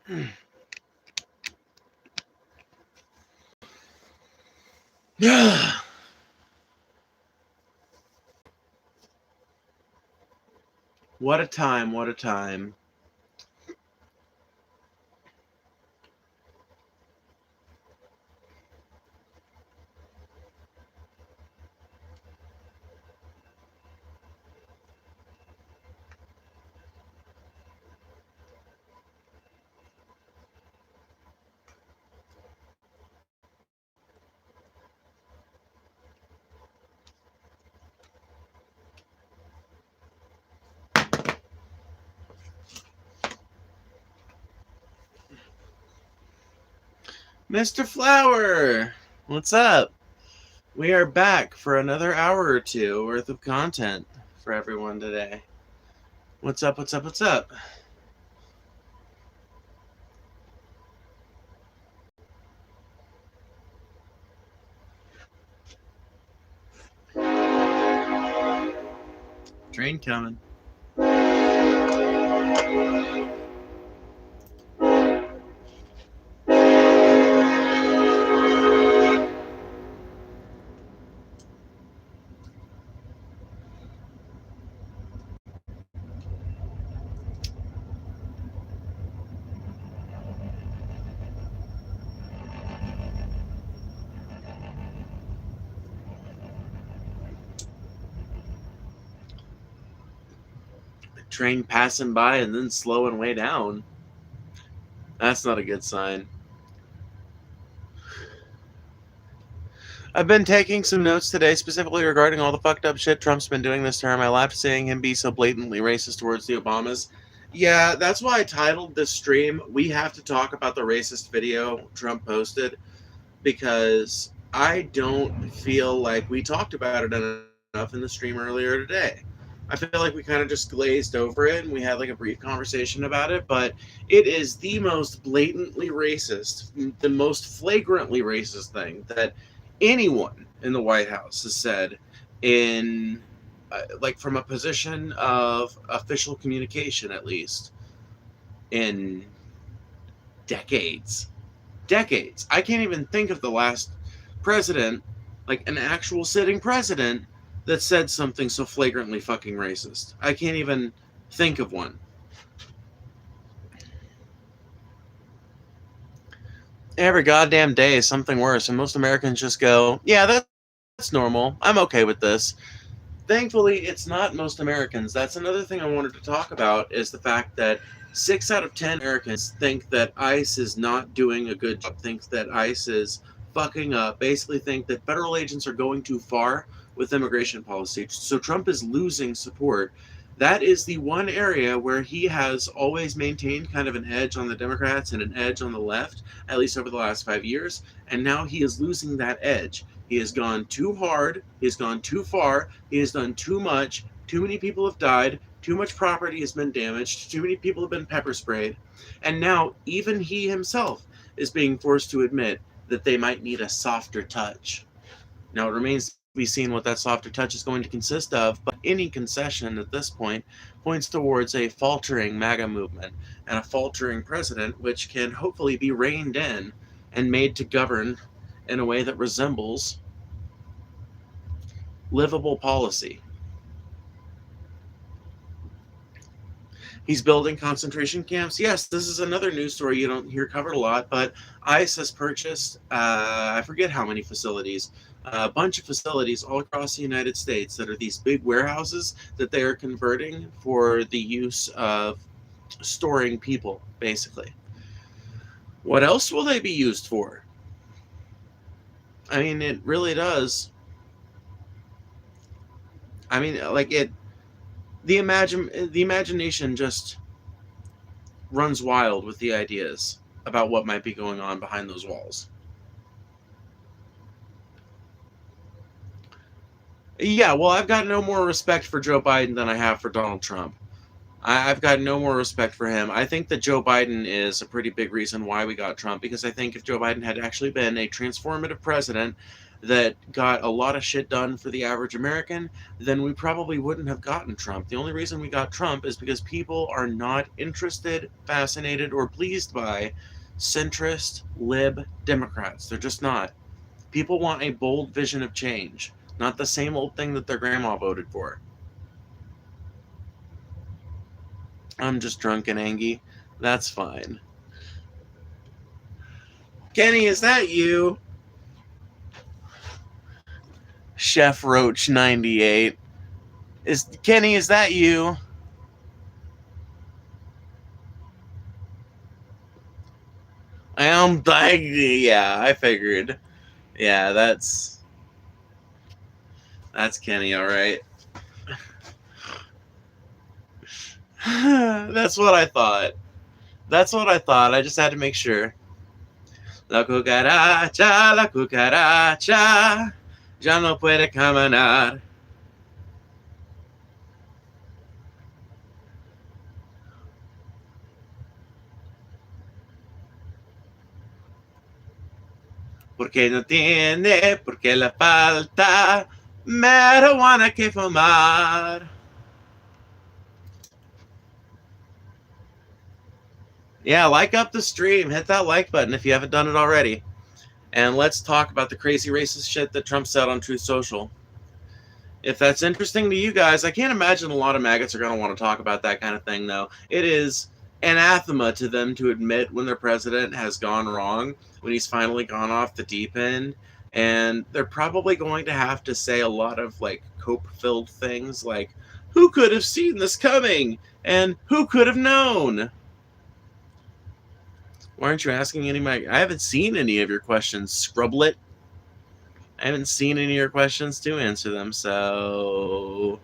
What a time, what a time. Mr. Flower, what's up? We are back for another hour or two worth of content for everyone today. What's up, what's up, what's up? Train coming. Train passing by and then slowing way down. That's not a good sign. I've been taking some notes today specifically regarding all the fucked up shit Trump's been doing this term. I laughed seeing him be so blatantly racist towards the Obamas. Yeah, that's why I titled this stream, "We Have to Talk About the Racist Video Trump Posted," because I don't feel like we talked about it enough in the stream earlier today. I feel like we kind of just glazed over it and we had like a brief conversation about it, but it is the most blatantly racist, the most flagrantly racist thing that anyone in the White House has said in like from a position of official communication, at least in decades. I can't even think of the last president, like an actual sitting president, that said something so flagrantly fucking racist. I can't even think of one. Every goddamn day is something worse, and most Americans just go, yeah, that's normal. I'm okay with this. Thankfully, it's not most Americans. That's another thing I wanted to talk about, is the fact that 6 out of 10 Americans think that ICE is not doing a good job, think that ICE is fucking up, basically think that federal agents are going too far with immigration policy. So Trump is losing support. That is the one area where he has always maintained kind of an edge on the Democrats and an edge on the left, at least over the last 5 years. And now he is losing that edge. He has gone too hard. He has gone too far. He has done too much. Too many people have died. Too much property has been damaged. Too many people have been pepper sprayed. And now even he himself is being forced to admit that they might need a softer touch. Now, it remains to be seen what that softer touch is going to consist of, but any concession at this point points towards a faltering MAGA movement and a faltering president, which can hopefully be reined in and made to govern in a way that resembles livable policy. He's building concentration camps. Yes, this is another news story you don't hear covered a lot, but ICE has purchased, I forget how many facilities, a bunch of facilities all across the United States that are these big warehouses that they are converting for the use of storing people, basically. What else will they be used for? I mean, it really does. I mean, like the imagination just runs wild with the ideas about what might be going on behind those walls. Yeah, well, I've got no more respect for Joe Biden than I have for Donald Trump. I've got no more respect for him. I think that Joe Biden is a pretty big reason why we got Trump, because I think if Joe Biden had actually been a transformative president, that got a lot of shit done for the average American, then we probably wouldn't have gotten Trump. The only reason we got Trump is because people are not interested, fascinated, or pleased by centrist, lib Democrats. They're just not. People want a bold vision of change, not the same old thing that their grandma voted for. I'm just drunk and angry. That's fine. Kenny, is that you? Chef Roach 98. Kenny, is that you? I'm like, yeah, I figured. Yeah, that's Kenny, all right. That's what I thought. That's what I thought. I just had to make sure. La cucaracha, ya no puede caminar. Porque no tiene, porque le falta marijuana que fumar. Yeah, like up the stream. Hit that like button if you haven't done it already. And let's talk about the crazy racist shit that Trump said on Truth Social. If that's interesting to you guys, I can't imagine a lot of maggots are going to want to talk about that kind of thing, though. It is anathema to them to admit when their president has gone wrong, when he's finally gone off the deep end. And they're probably going to have to say a lot of, like, cope-filled things like, who could have seen this coming? And who could have known? Why aren't you asking any of my... I haven't seen any of your questions, Scrublet. I haven't seen any of your questions to answer them, so...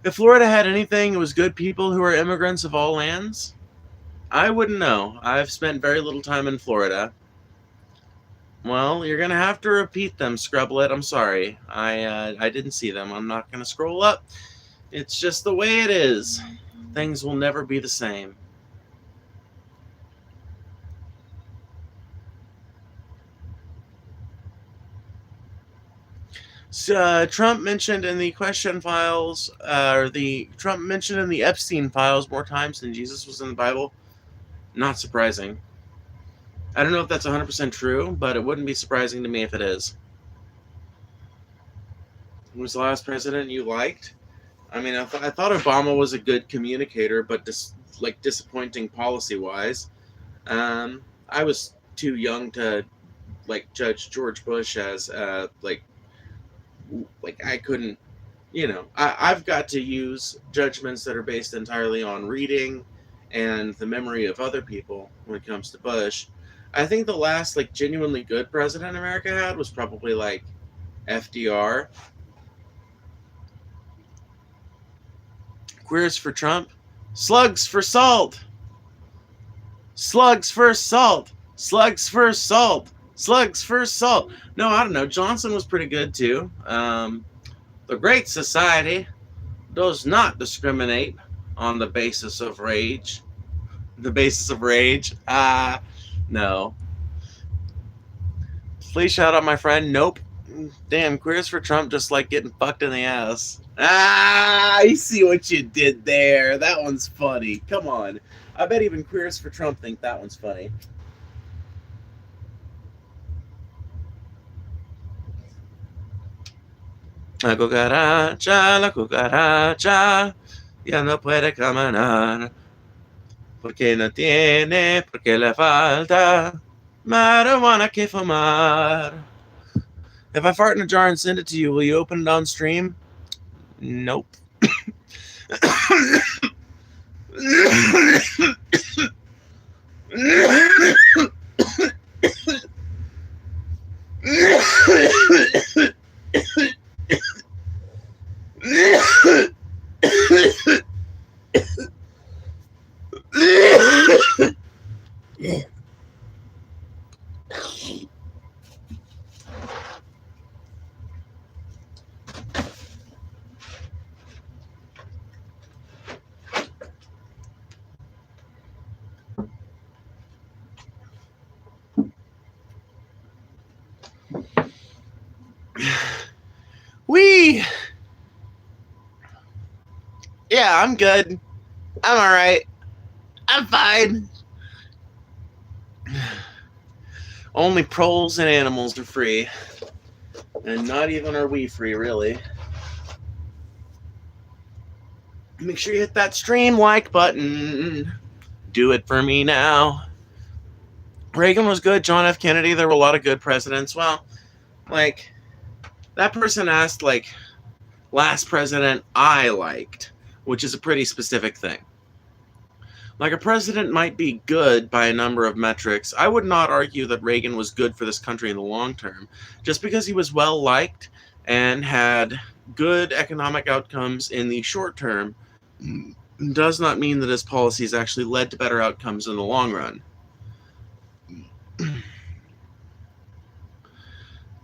If Florida had anything, it was good people who are immigrants of all lands. I wouldn't know. I've spent very little time in Florida. Well, you're going to have to repeat them, Scrublet. I'm sorry. I didn't see them. I'm not going to scroll up. It's just the way it is. Things will never be the same. So, Trump mentioned in the question files, Trump mentioned in the Epstein files more times than Jesus was in the Bible. Not surprising. I don't know if that's 100% true, but it wouldn't be surprising to me if it is. Who was the last president you liked? I mean, I thought Obama was a good communicator, but disappointing policy-wise. I was too young to judge George Bush as I couldn't, I've got to use judgments that are based entirely on reading and the memory of other people when it comes to Bush. I think the last genuinely good president America had was probably FDR. Queers for Trump. Slugs for salt. Slugs for salt. Slugs for salt. Slugs for salt. No, I don't know. Johnson was pretty good too. The Great Society does not discriminate on the basis of rage. The basis of rage? No. Please shout out my friend. Nope. Damn, queers for Trump just like getting fucked in the ass. I see what you did there. That one's funny. Come on. I bet even queers for Trump think that one's funny. La cucaracha, ya no puede caminar. Porque no tiene, porque le falta marijuana que fumar. If I fart in a jar and send it to you, will you open it on stream? Nope. Yeah, I'm good. I'm all right. I'm fine. Only proles and animals are free. And not even are we free, really. Make sure you hit that stream like button. Do it for me now. Reagan was good. John F. Kennedy, there were a lot of good presidents. Well, like, that person asked, like, last president I liked, which is a pretty specific thing. Like, a president might be good by a number of metrics. I would not argue that Reagan was good for this country in the long term. Just because he was well liked and had good economic outcomes in the short term does not mean that his policies actually led to better outcomes in the long run.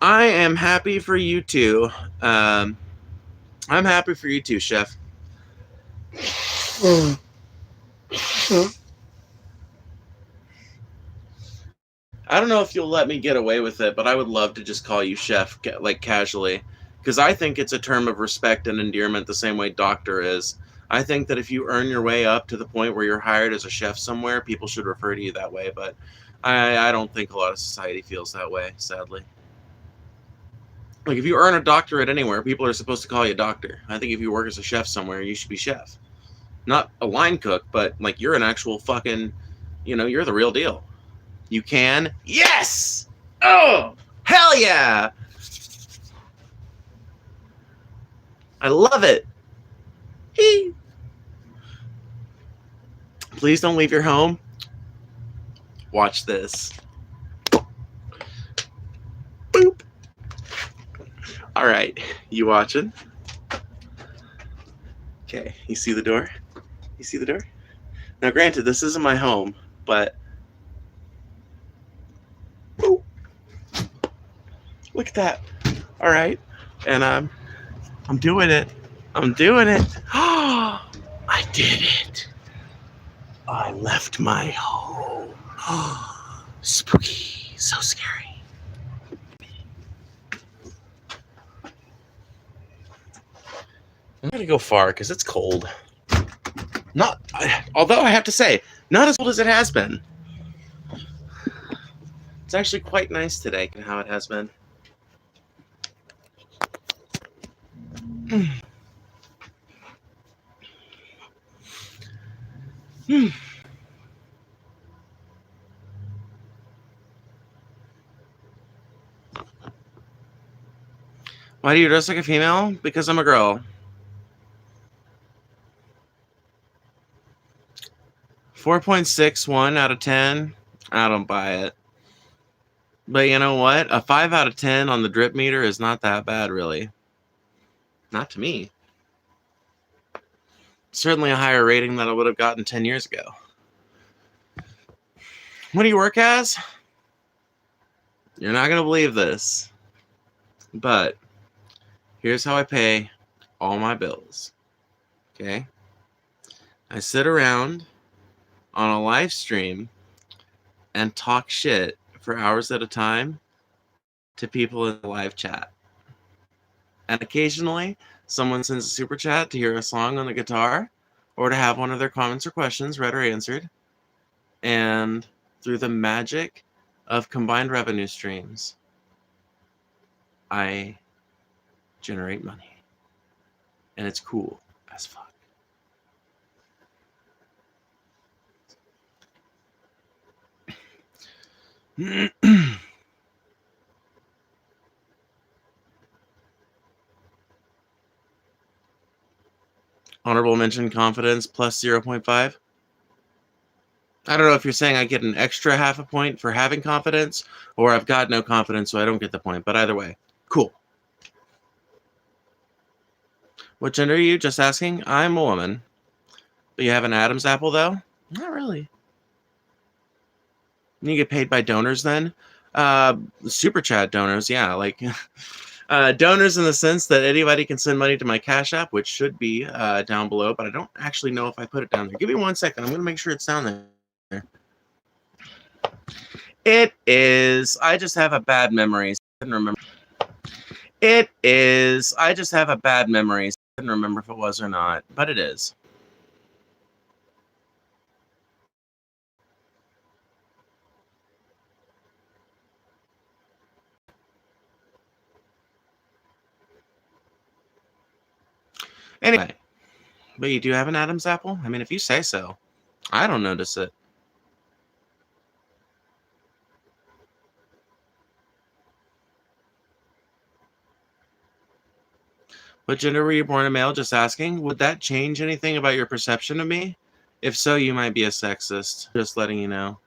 I am happy for you too. I'm happy for you too, Chef. I don't know if you'll let me get away with it, but I would love to just call you Chef, like, casually. Because I think it's a term of respect and endearment the same way doctor is. I think that if you earn your way up to the point where you're hired as a chef somewhere, people should refer to you that way. But I don't think a lot of society feels that way, sadly. Like, if you earn a doctorate anywhere, people are supposed to call you doctor. I think if you work as a chef somewhere, you should be chef. Not a line cook, but, like, you're an actual fucking, you're the real deal. You can? Yes! Oh! Hell yeah! I love it. Please don't leave your home. Watch this. Boop. All right. You watching? Okay. You see the door? You see the door? Now, granted, this isn't my home, but boop. Look at that. All right. And I'm doing it. I'm doing it. Oh, I did it. I left my home. Oh, spooky. So scary. I'm going to go far because it's cold. Although I have to say, not as cold as it has been. It's actually quite nice today, how it has been. Why do you dress like a female? Because I'm a girl. 4.61 out of 10. I don't buy it. But you know what? A 5 out of 10 on the drip meter is not that bad, really. Not to me. Certainly a higher rating than I would have gotten 10 years ago. What do you work as? You're not going to believe this. But here's how I pay all my bills. Okay? I sit around on a live stream and talk shit for hours at a time to people in the live chat. And occasionally, someone sends a super chat to hear a song on the guitar or to have one of their comments or questions read or answered. And through the magic of combined revenue streams, I generate money. And it's cool as fuck. Honorable mention confidence plus 0.5. I don't know if you're saying I get an extra half a point for having confidence, or I've got no confidence, so I don't get the point. But either way, cool. What gender are you? Just asking. I'm a woman. But you have an Adam's apple, though? Not really. You get paid by donors, then? Super chat donors, yeah. Like, donors in the sense that anybody can send money to my Cash App, which should be down below, but I don't actually know if I put it down there. Give me 1 second. I'm going to make sure it's down there. It is. I just have a bad memory. So I couldn't remember. It is. I just have a bad memory. So I couldn't remember if it was or not, but it is. Anyway, but you do have an Adam's apple? I mean, if you say so. I don't notice it. What gender were you born a male? Just asking. Would that change anything about your perception of me? If so, you might be a sexist. Just letting you know.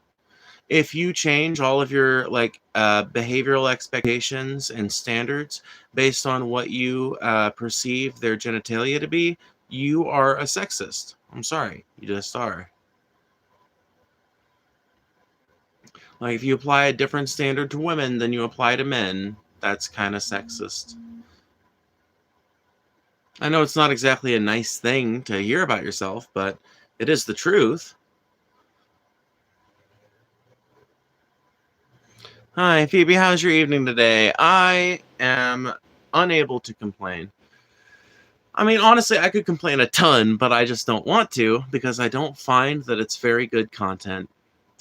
If you change all of your behavioral expectations and standards based on what you perceive their genitalia to be, you are a sexist. I'm sorry, you just are. Like if you apply a different standard to women than you apply to men, that's kind of sexist. I know it's not exactly a nice thing to hear about yourself, but it is the truth. Hi, Phoebe. How's your evening today? I am unable to complain. I mean, honestly, I could complain a ton, but I just don't want to because I don't find that it's very good content.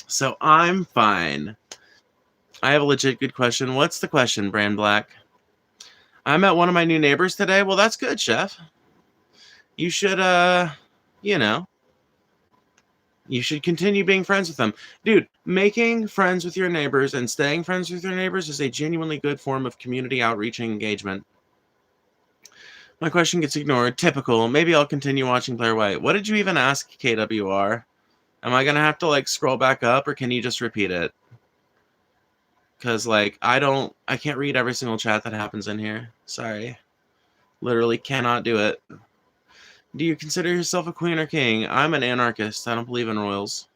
So I'm fine. I have a legit good question. What's the question, Brand Black? I met one of my new neighbors today. Well, that's good, Chef. You should, you should continue being friends with them. Dude, making friends with your neighbors and staying friends with your neighbors is a genuinely good form of community outreach and engagement. My question gets ignored. Typical. Maybe I'll continue watching Blair White. What did you even ask, KWR? Am I going to have to, scroll back up, or can you just repeat it? Because, I can't read every single chat that happens in here. Sorry. Literally cannot do it. Do you consider yourself a queen or king? I'm an anarchist. I don't believe in royals.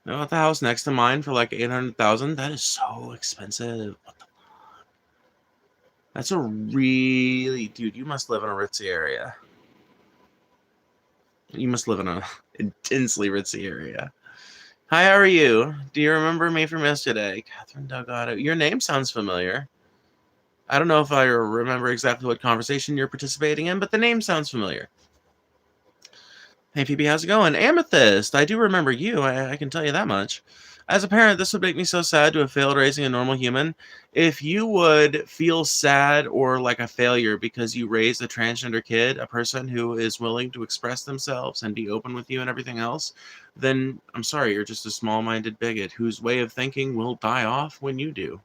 I bought the house next to mine for $800,000. That is so expensive. What the fuck? That's a really... Dude, you must live in a ritzy area. You must live in an intensely ritzy area. Hi, how are you? Do you remember me from yesterday? Catherine Delgado. Your name sounds familiar. I don't know if I remember exactly what conversation you're participating in, but the name sounds familiar. Hey, Phoebe, how's it going? Amethyst, I do remember you. I can tell you that much. As a parent, this would make me so sad to have failed raising a normal human. If you would feel sad or like a failure because you raised a transgender kid, a person who is willing to express themselves and be open with you and everything else, then I'm sorry, you're just a small-minded bigot whose way of thinking will die off when you do.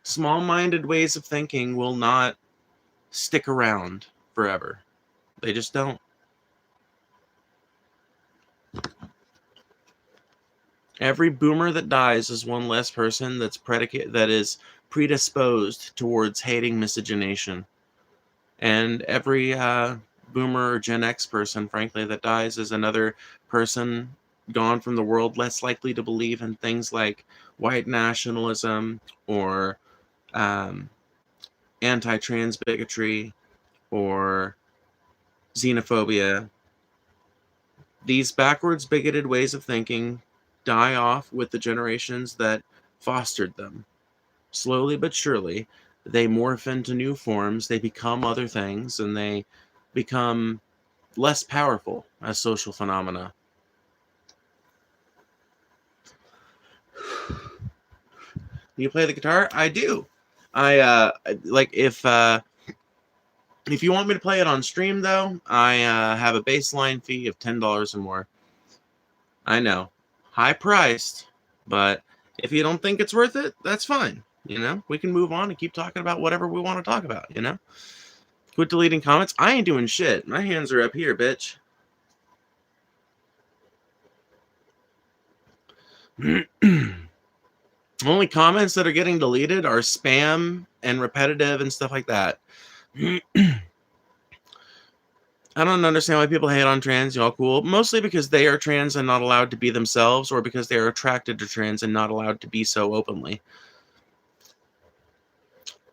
Small-minded ways of thinking will not stick around forever. They just don't. Every boomer that dies is one less person that is predisposed towards hating miscegenation. And every boomer or Gen X person, frankly, that dies is another person gone from the world less likely to believe in things like white nationalism or anti-trans bigotry or xenophobia. These backwards, bigoted ways of thinking die off with the generations that fostered them. Slowly but surely, they morph into new forms, they become other things, and they become less powerful as social phenomena. Do you play the guitar? I do. If you want me to play it on stream, though, I have a baseline fee of $10 or more. I know, high priced, but if you don't think it's worth it, that's fine. We can move on and keep talking about whatever we want to talk about, Quit deleting comments. I ain't doing shit. My hands are up here, bitch. Only comments that are getting deleted are spam and repetitive and stuff like that. I don't understand why people hate on trans. Y'all cool. Mostly because they are trans and not allowed to be themselves, or because they are attracted to trans and not allowed to be so openly.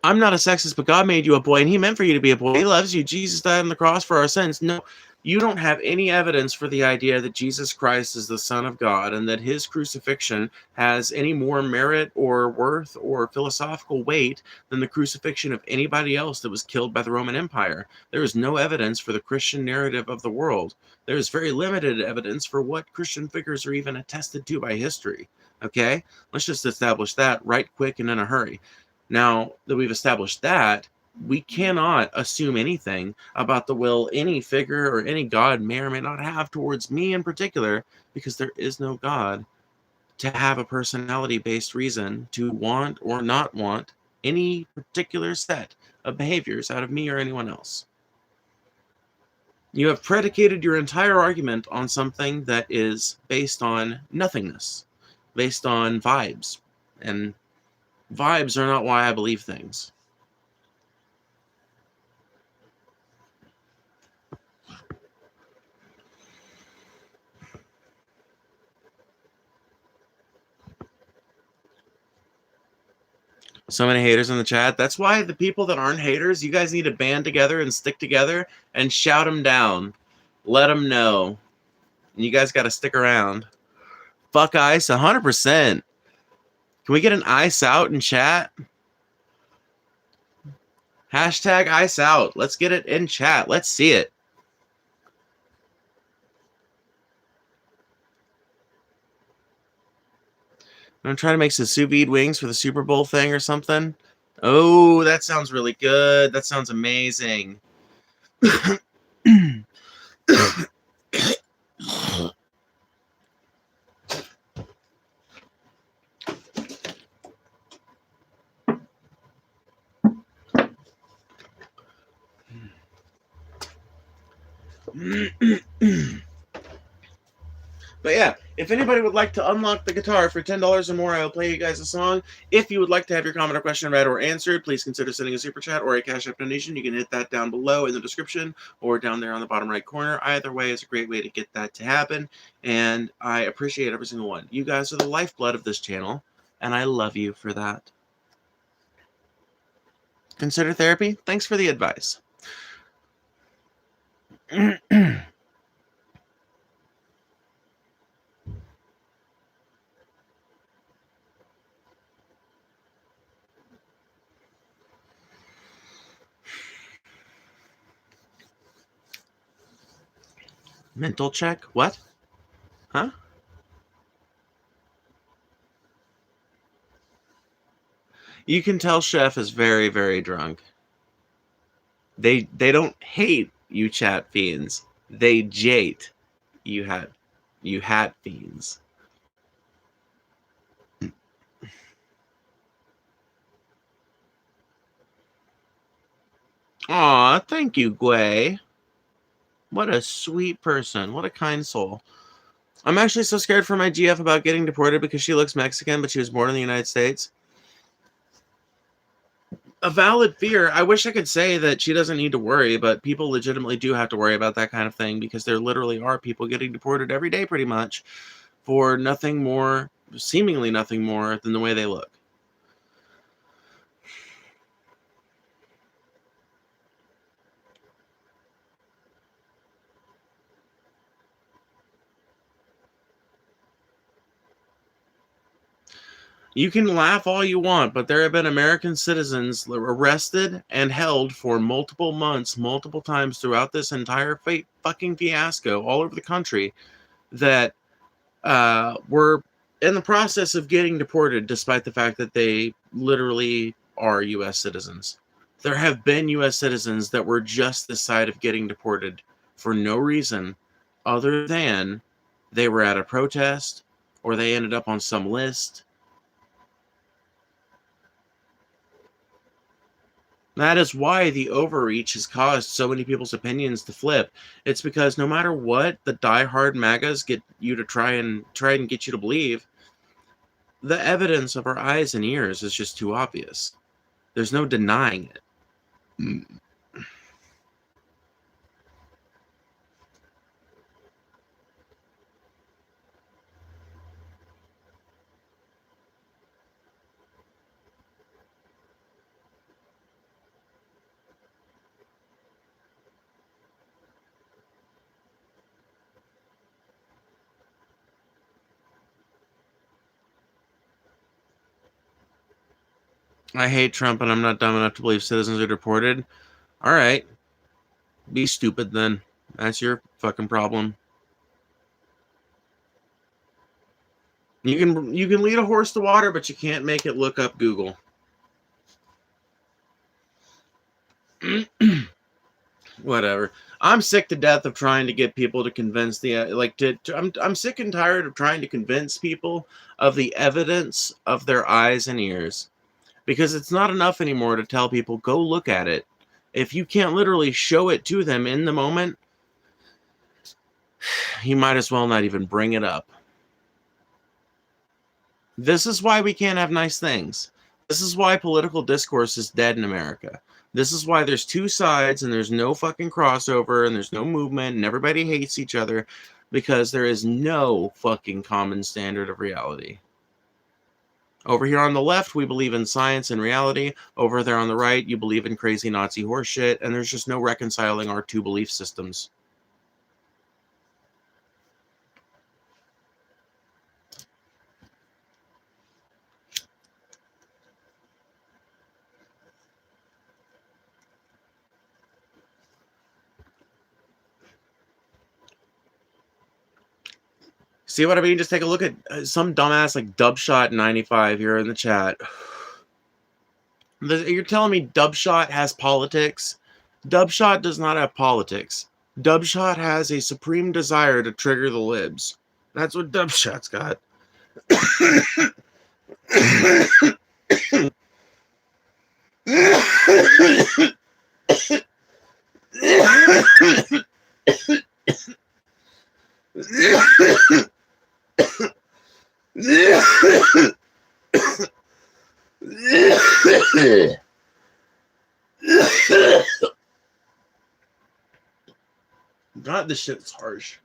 I'm not a sexist, but God made you a boy, and he meant for you to be a boy. He loves you. Jesus died on the cross for our sins. No, you don't have any evidence for the idea that Jesus Christ is the Son of God and that his crucifixion has any more merit or worth or philosophical weight than the crucifixion of anybody else that was killed by the Roman Empire. There is no evidence for the Christian narrative of the world. There is very limited evidence for what Christian figures are even attested to by history. Okay? Let's just establish that right quick and in a hurry. Now that we've established that, we cannot assume anything about the will any figure or any God may or may not have towards me in particular, because there is no God to have a personality-based reason to want or not want any particular set of behaviors out of me or anyone else. You have predicated your entire argument on something that is based on nothingness, based on vibes. And vibes are not why I believe things. So many haters in the chat. That's why the people that aren't haters, you guys need to band together and stick together and shout them down. Let them know. And you guys got to stick around. Fuck ice, 100%. Can we get an ice out in chat? Hashtag ice out. Let's get it in chat. Let's see it. I'm trying to make some sous vide wings for the Super Bowl thing or something. Oh, that sounds really good. That sounds amazing. But yeah, if anybody would like to unlock the guitar for $10 or more, I will play you guys a song. If you would like to have your comment or question read or answered, please consider sending a super chat or a Cash App donation. You can hit that down below in the description or down there on the bottom right corner. Either way is a great way to get that to happen, and I appreciate every single one. You guys are the lifeblood of this channel, and I love you for that. Consider therapy? Thanks for the advice. Mental check? What? Huh? You can tell Chef is very, very drunk. They don't hate you chat fiends. They jate you hat fiends. Aw, thank you, Gwei. What a sweet person. What a kind soul. I'm actually so scared for my GF about getting deported because she looks Mexican, but she was born in the United States. A valid fear. I wish I could say that she doesn't need to worry, but people legitimately do have to worry about that kind of thing because there literally are people getting deported every day pretty much for nothing more, seemingly nothing more than the way they look. You can laugh all you want, but there have been American citizens arrested and held for multiple months, multiple times throughout this entire fucking fiasco all over the country that were in the process of getting deported despite the fact that they literally are U.S. citizens. There have been U.S. citizens that were just this side of getting deported for no reason other than they were at a protest or they ended up on some list. That is why the overreach has caused so many people's opinions to flip. It's because no matter what the diehard MAGAs get you to try and get you to believe, the evidence of our eyes and ears is just too obvious. There's no denying it. I hate Trump and I'm not dumb enough to believe citizens are deported. All right. Be stupid then. That's your fucking problem. You can lead a horse to water, but you can't make it look up Google. Whatever. I'm sick to death of trying to get people to convince I'm sick and tired of trying to convince people of the evidence of their eyes and ears, because it's not enough anymore to tell people go look at it. If you can't literally show it to them in the moment, you might as well not even bring it up. This is why we can't have nice things. This is why political discourse is dead in America. This is why there's two sides and there's no fucking crossover and there's no movement and everybody hates each other, because there is no fucking common standard of reality. Over here on the left, we believe in science and reality. Over there on the right, you believe in crazy Nazi horseshit, and there's just no reconciling our two belief systems. See what I mean? Just take a look at some dumbass like Dubshot95 here in the chat. You're telling me Dubshot has politics? Dubshot does not have politics. Dubshot has a supreme desire to trigger the libs. That's what Dubshot's got. God, this shit's harsh.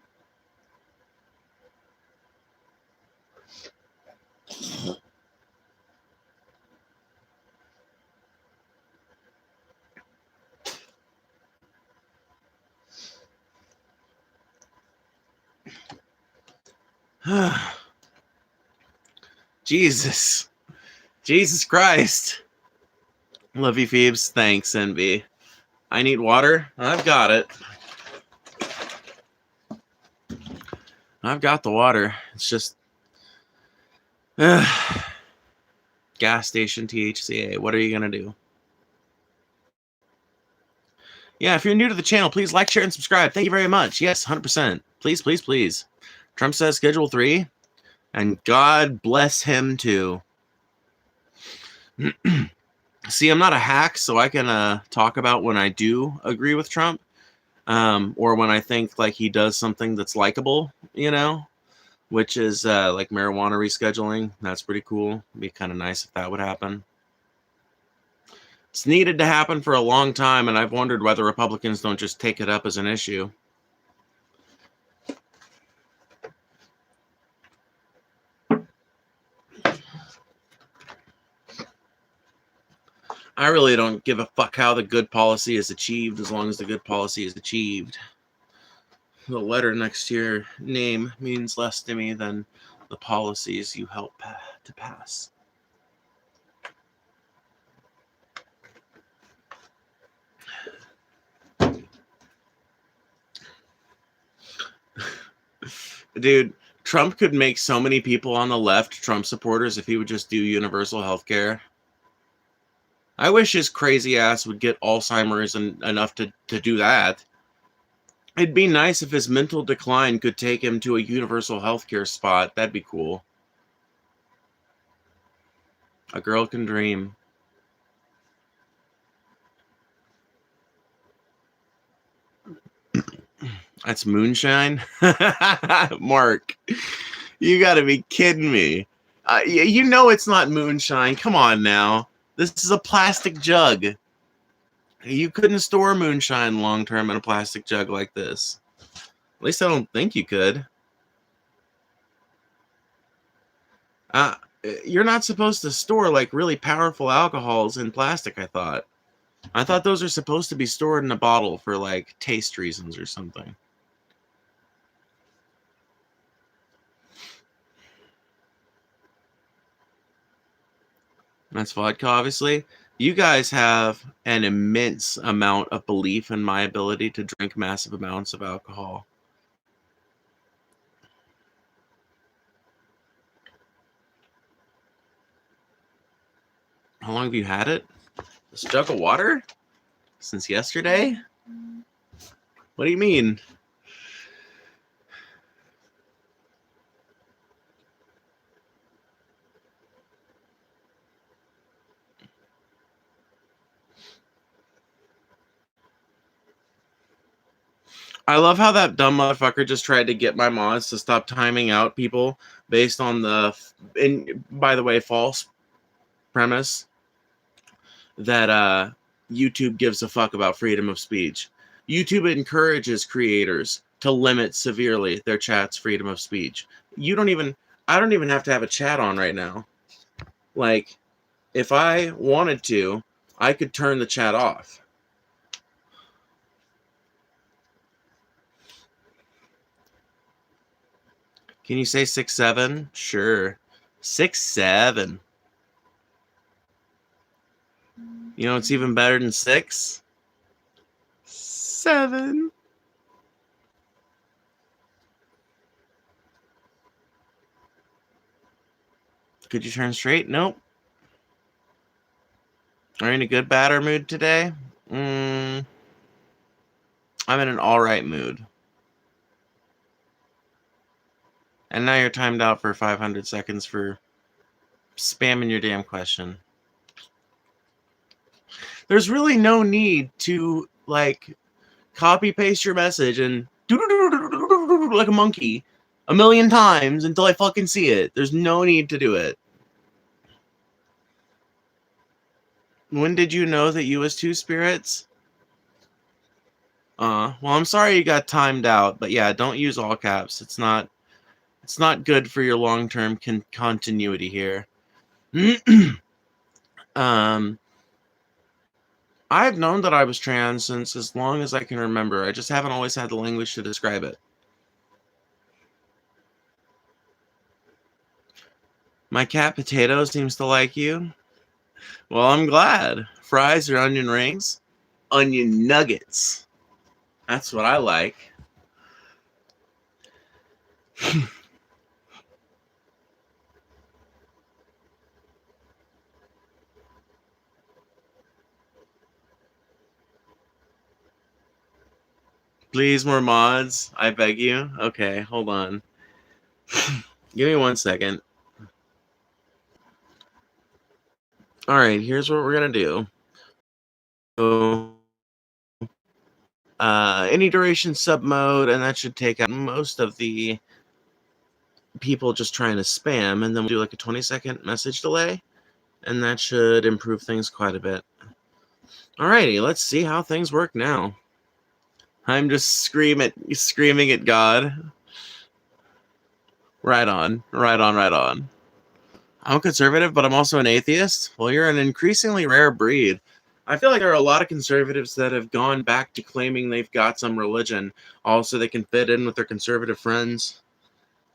Jesus Christ. Love you, Phoebes. Thanks, NB. I need water. I've got it. I've got the water. It's just gas station THCA. What are you gonna do? Yeah, if you're new to the channel, please like, share, and subscribe. Thank you very much. Yes, 100%. Please, please, please. Trump says Schedule 3, and God bless him too. See, I'm not a hack, so I can talk about when I do agree with Trump, or when I think like he does something that's likable, you know, which is like marijuana rescheduling. That's pretty cool. It'd be kind of nice if that would happen. It's needed to happen for a long time, and I've wondered whether Republicans don't just take it up as an issue. I really don't give a fuck how the good policy is achieved, as long as the good policy is achieved. The letter next to your name means less to me than the policies you help to pass. Dude, Trump could make so many people on the left Trump supporters if he would just do universal health care. I wish his crazy ass would get Alzheimer's enough to do that. It'd be nice if his mental decline could take him to a universal healthcare spot. That'd be cool. A girl can dream. That's moonshine? Mark, you gotta be kidding me. You know it's not moonshine. Come on now. This is a plastic jug. You couldn't store moonshine long-term in a plastic jug like this. At least I don't think you could. You're not supposed to store like really powerful alcohols in plastic, I thought. I thought those are supposed to be stored in a bottle for like taste reasons or something. That's vodka, obviously. You guys have an immense amount of belief in my ability to drink massive amounts of alcohol. How long have you had it? This jug of water? Since yesterday? What do you mean? I love how that dumb motherfucker just tried to get my mods to stop timing out people based on the, and by the way, false premise that YouTube gives a fuck about freedom of speech. YouTube encourages creators to limit severely their chat's freedom of speech. I don't even have to have a chat on right now. Like, if I wanted to, I could turn the chat off. Can you say 6'7"? Sure. 6'7". You know it's even better than 6? 7. Could you turn straight? Nope. Are you in a good, bad, or mood today? I'm in an alright mood. And now you're timed out for 500 seconds for spamming your damn question. There's really no need to, like, copy paste your message and like a monkey 1,000,000 times until I fucking see it. There's no need to do it. When did you know that you was two spirits? Well, I'm sorry you got timed out, but yeah, don't use all caps. It's not good for your long-term continuity here. I've known that I was trans since as long as I can remember. I just haven't always had the language to describe it. My cat Potato seems to like you. Well, I'm glad. Fries or onion rings? Onion nuggets. That's what I like. Please, more mods. I beg you. Okay, hold on. Give me 1 second. All right, here's what we're going to do. So, any duration sub mode, and that should take out most of the people just trying to spam, and then we'll do like a 20-second message delay, and that should improve things quite a bit. Alrighty, let's see how things work now. I'm just screaming at God. Right on. I'm a conservative, but I'm also an atheist. Well, you're an increasingly rare breed. I feel like there are a lot of conservatives that have gone back to claiming they've got some religion, also they can fit in with their conservative friends.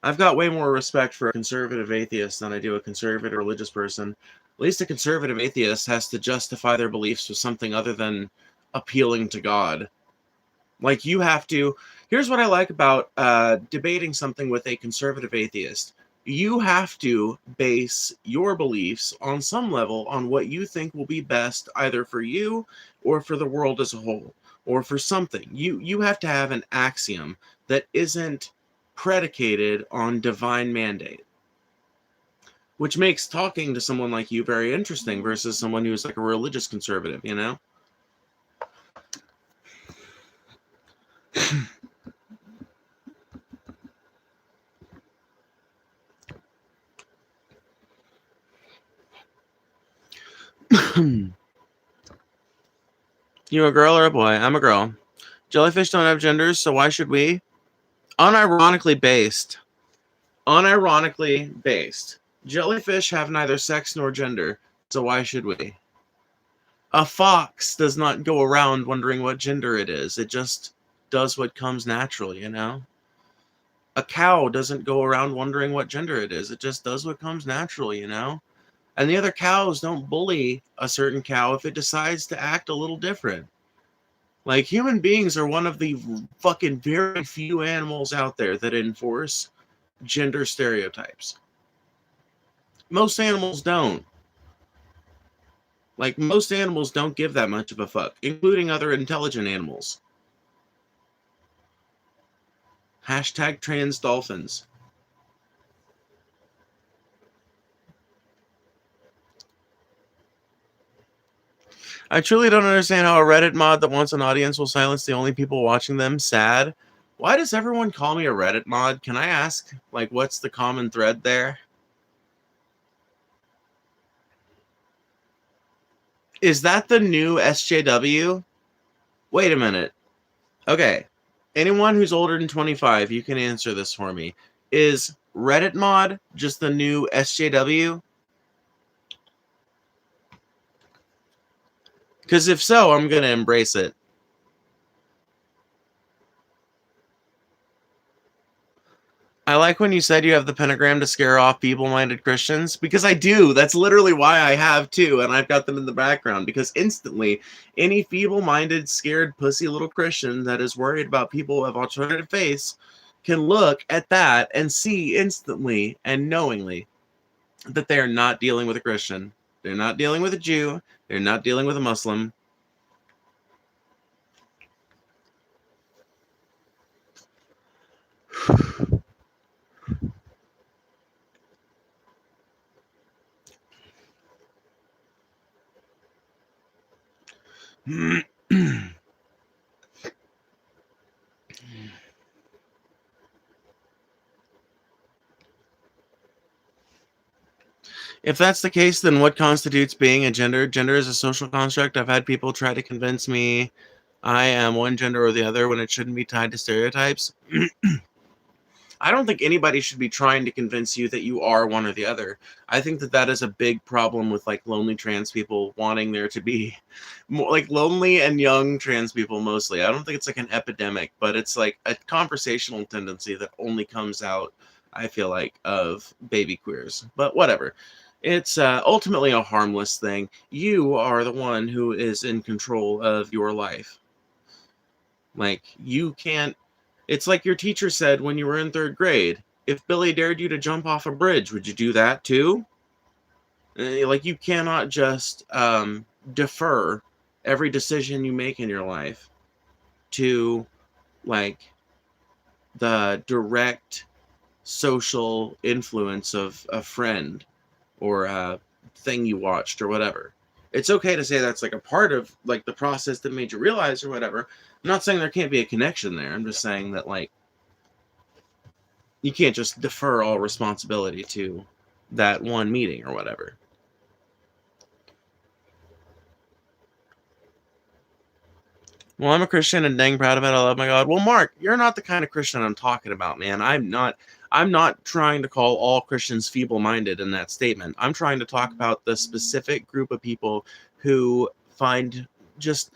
I've got way more respect for a conservative atheist than I do a conservative religious person. At least a conservative atheist has to justify their beliefs with something other than appealing to God. Like, you have to... Here's what I like about debating something with a conservative atheist. You have to base your beliefs on some level on what you think will be best either for you or for the world as a whole, or for something. You have to have an axiom that isn't predicated on divine mandate, which makes talking to someone like you very interesting versus someone who's like a religious conservative, you know? You a girl or a boy? I'm a girl. Jellyfish don't have genders, so why should we? Unironically based. Jellyfish have neither sex nor gender, so why should we? A fox does not go around wondering what gender it is. It just does what comes naturally, you know? A cow doesn't go around wondering what gender it is. It just does what comes naturally, you know? And the other cows don't bully a certain cow if it decides to act a little different. Like, human beings are one of the fucking very few animals out there that enforce gender stereotypes. Most animals don't. Like, most animals don't give that much of a fuck, including other intelligent animals. Hashtag trans dolphins. I truly don't understand how a Reddit mod that wants an audience will silence the only people watching them. Sad. Why does everyone call me a Reddit mod? Can I ask, like, what's the common thread there? Is that the new SJW? Wait a minute. Okay. Anyone who's older than 25, you can answer this for me. Is Reddit mod just the new SJW? Because if so, I'm going to embrace it. I like when you said you have the pentagram to scare off feeble-minded Christians, because I do. That's literally why I have two, and I've got them in the background, because instantly, any feeble-minded, scared, pussy little Christian that is worried about people who have alternative faiths can look at that and see instantly and knowingly that they are not dealing with a Christian. They're not dealing with a Jew. They're not dealing with a Muslim. If that's the case, then what constitutes being a gender? Gender is a social construct. I've had people try to convince me I am one gender or the other when it shouldn't be tied to stereotypes. I don't think anybody should be trying to convince you that you are one or the other. I think that that is a big problem with like lonely trans people wanting there to be more like lonely and young trans people mostly. I don't think it's like an epidemic, but it's like a conversational tendency that only comes out, I feel like, of baby queers. But whatever. It's ultimately a harmless thing. You are the one who is in control of your life. Like, you can't. It's like your teacher said when you were in third grade. If Billy dared you to jump off a bridge, would you do that too? Like, you cannot just defer every decision you make in your life to, like, the direct social influence of a friend or a thing you watched or whatever. It's okay to say that's like a part of like the process that made you realize or whatever. I'm not saying there can't be a connection there. I'm just saying that like you can't just defer all responsibility to that one meeting or whatever. Well, I'm a Christian and dang proud of it. I love my God. Well, Mark, you're not the kind of Christian I'm talking about, man. I'm not trying to call all Christians feeble-minded in that statement. I'm trying to talk about the specific group of people who find just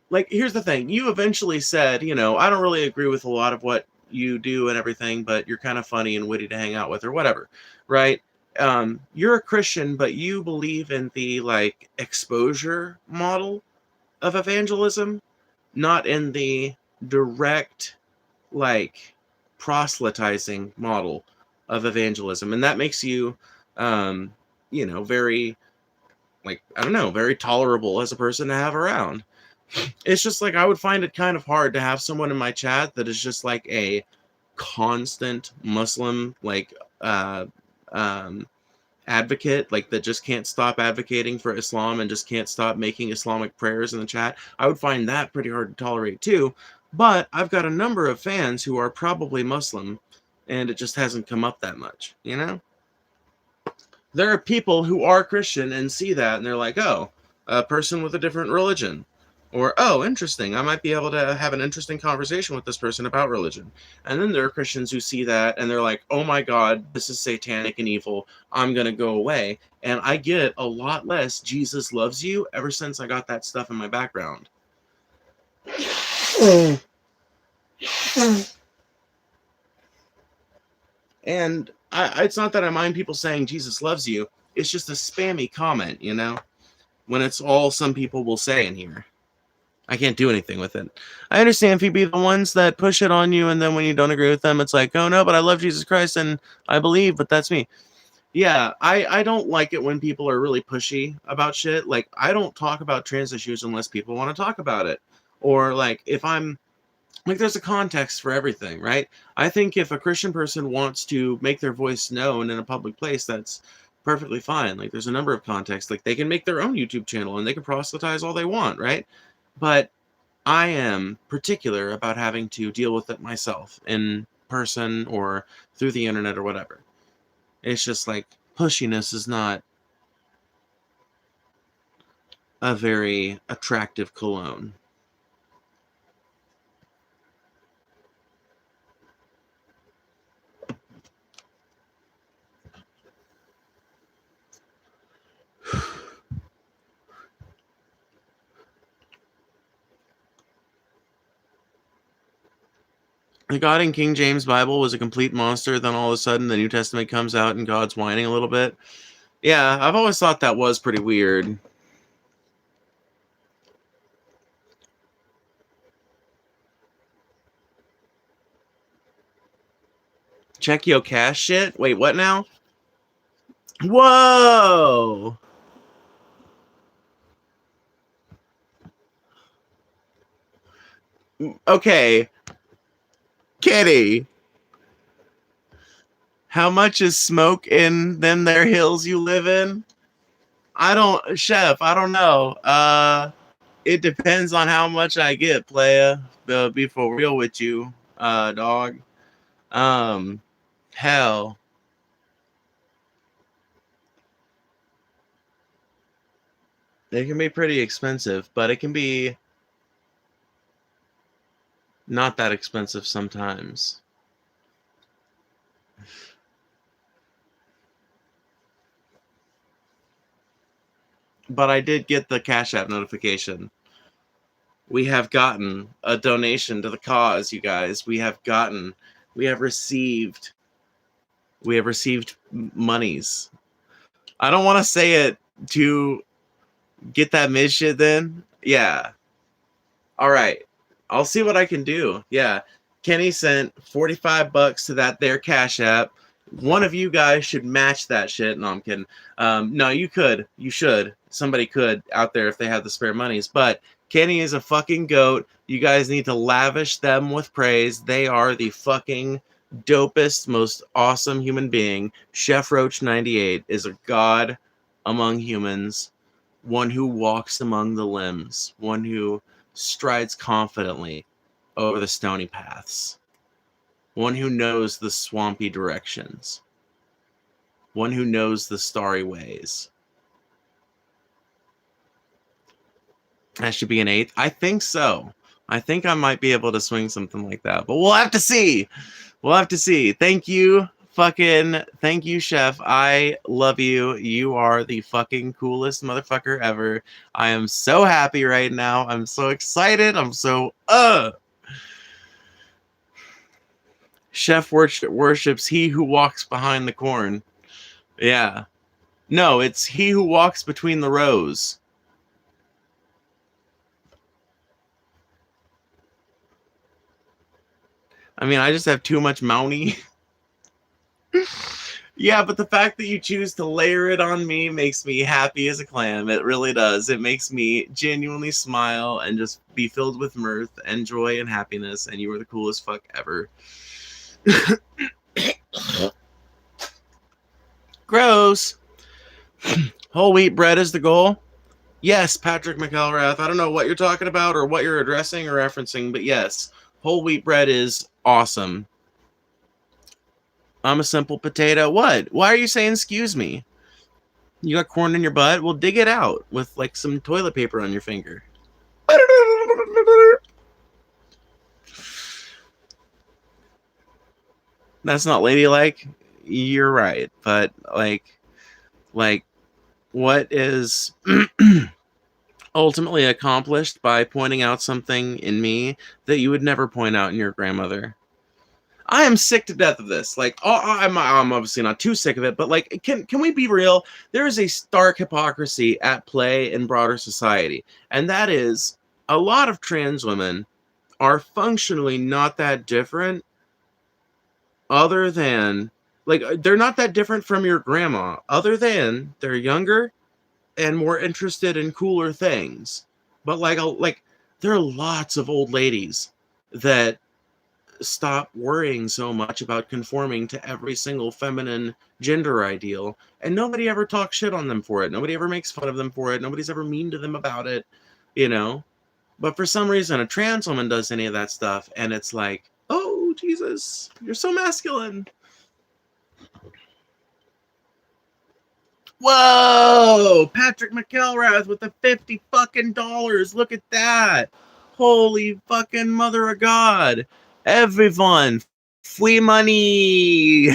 like, here's the thing. You eventually said, I don't really agree with a lot of what you do and everything, but you're kind of funny and witty to hang out with or whatever, right? You're a Christian, but you believe in the like exposure model of evangelism, not in the direct like proselytizing model of evangelism. And that makes you very, like, I don't know, very tolerable as a person to have around. It's just like I would find it kind of hard to have someone in my chat that is just like a constant Muslim like advocate, like that just can't stop advocating for Islam and just can't stop making Islamic prayers in the chat. I would find that pretty hard to tolerate too. But I've got a number of fans who are probably Muslim, and it just hasn't come up that much, There are people who are Christian and see that, and they're like, oh, a person with a different religion. Or, oh, interesting, I might be able to have an interesting conversation with this person about religion. And then there are Christians who see that, and they're like, oh my God, this is satanic and evil. I'm going to go away. And I get a lot less Jesus loves you ever since I got that stuff in my background. And it's not that I mind people saying Jesus loves you. It's just a spammy comment, when it's all some people will say in here. I can't do anything with it. I understand Phoebe, the ones that push it on you, and then when you don't agree with them, it's like, oh no, but I love Jesus Christ and I believe, but that's me. Yeah, I don't like it when people are really pushy about shit. Like, I don't talk about trans issues unless people want to talk about it. Or, like, if I'm, like, there's a context for everything, right? I think if a Christian person wants to make their voice known in a public place, that's perfectly fine. Like, there's a number of contexts. Like, they can make their own YouTube channel and they can proselytize all they want, right? But I am particular about having to deal with it myself in person or through the internet or whatever. It's just like pushiness is not a very attractive cologne. The God in King James Bible was a complete monster, then all of a sudden the New Testament comes out and God's whining a little bit. Yeah, I've always thought that was pretty weird. Check your cash shit? Wait, what now? Whoa! Okay, Kitty. How much is smoke in them there hills you live in? Chef, I don't know. It depends on how much I get, playa. Be for real with you, dog. Um, hell. They can be pretty expensive, but it can be not that expensive sometimes. But I did get the Cash App notification. We have gotten a donation to the cause, you guys. We have received monies. I don't want to say it to get that mid shit then. Yeah. All right. I'll see what I can do. Yeah. Kenny sent $45 to that there Cash App. One of you guys should match that shit. No, I'm kidding. No, you could. You should. Somebody could out there if they have the spare monies. But Kenny is a fucking goat. You guys need to lavish them with praise. They are the fucking dopest, most awesome human being. Chef Roach 98 is a god among humans, one who walks among the limbs, one who strides confidently over the stony paths, one who knows the swampy directions, one who knows the starry ways. That should be an 8th. I think so. I think I might be able to swing something like that, but we'll have to see. We'll have to see. Thank you, Chef. I love you. You are the fucking coolest motherfucker ever. I am so happy right now. I'm so excited. I'm so Chef worships he who walks behind the corn. Yeah. No, it's he who walks between the rows. I mean, I just have too much Mountie. Yeah, but the fact that you choose to layer it on me makes me happy as a clam. It really does. It makes me genuinely smile and just be filled with mirth and joy and happiness, and you are the coolest fuck ever. Gross. Whole wheat bread is the goal. Yes, Patrick McElrath. I don't know what you're talking about or what you're addressing or referencing, but yes, whole wheat bread is awesome. I'm a simple potato. What? Why are you saying excuse me? You got corn in your butt? Well, dig it out with like some toilet paper on your finger. That's not ladylike. You're right, but like what is ultimately accomplished by pointing out something in me that you would never point out in your grandmother? I am sick to death of this. Like, I'm obviously not too sick of it, but like, can we be real? There is a stark hypocrisy at play in broader society, and that is a lot of trans women are functionally not that different, other than Like, they're not that different from your grandma, other than they're younger and more interested in cooler things. But like there are lots of old ladies that stop worrying so much about conforming to every single feminine gender ideal, and nobody ever talks shit on them for it. Nobody ever makes fun of them for it. Nobody's ever mean to them about it, you know. But for some reason, a trans woman does any of that stuff, and it's like, oh Jesus, you're so masculine. Whoa, Patrick McElrath with the $50 fucking dollars. Look at that. Holy fucking mother of God. Everyone, free money.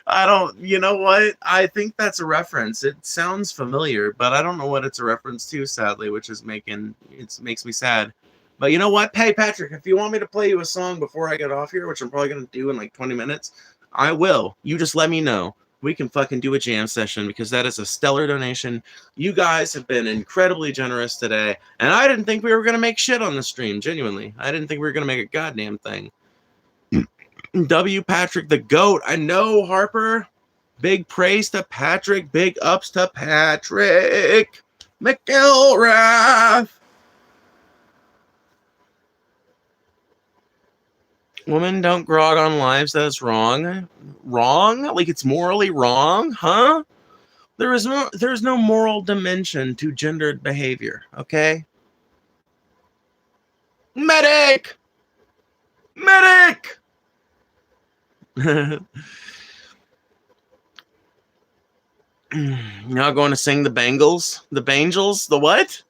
I don't, you know what? I think that's a reference. It sounds familiar, but I don't know what it's a reference to, sadly, which is makes me sad. But you know what? Hey, Patrick, if you want me to play you a song before I get off here, which I'm probably going to do in like 20 minutes, I will. You just let me know. We can fucking do a jam session because that is a stellar donation. You guys have been incredibly generous today, and I didn't think we were going to make shit on the stream, genuinely. I didn't think we were going to make a goddamn thing. W. Patrick the GOAT. I know, Harper. Big praise to Patrick. Big ups to Patrick McElrath. Women don't grog on lives. That is wrong. Wrong? Like it's morally wrong? Huh? There's no moral dimension to gendered behavior, okay? Medic! Medic! Now going to sing the Bangles? The Bangels? The what?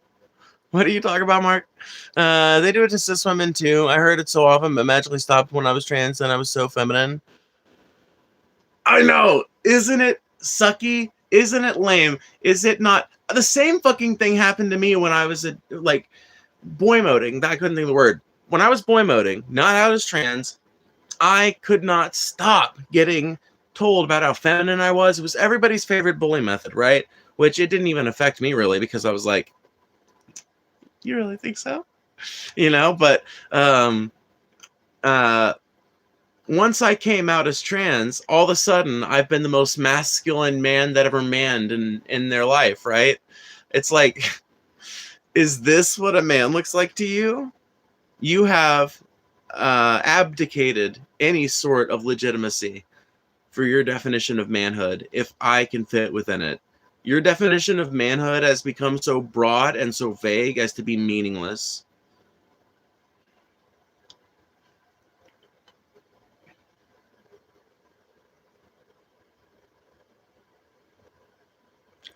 What are you talking about, Mark? They do it to cis women too. I heard it so often, but magically stopped when I was trans and I was so feminine. I know. Isn't it sucky? Isn't it lame? Is it not? The same fucking thing happened to me when I was like boy moding. I couldn't think of the word. When I was boy moding, not I was trans, I could not stop getting told about how feminine I was. It was everybody's favorite bully method, right? Which it didn't even affect me really because I was like, you really think so? You know, but once I came out as trans, all of a sudden I've been the most masculine man that ever manned in their life, right? It's like, is this what a man looks like to you? You have abdicated any sort of legitimacy for your definition of manhood if I can fit within it. Your definition of manhood has become so broad and so vague as to be meaningless.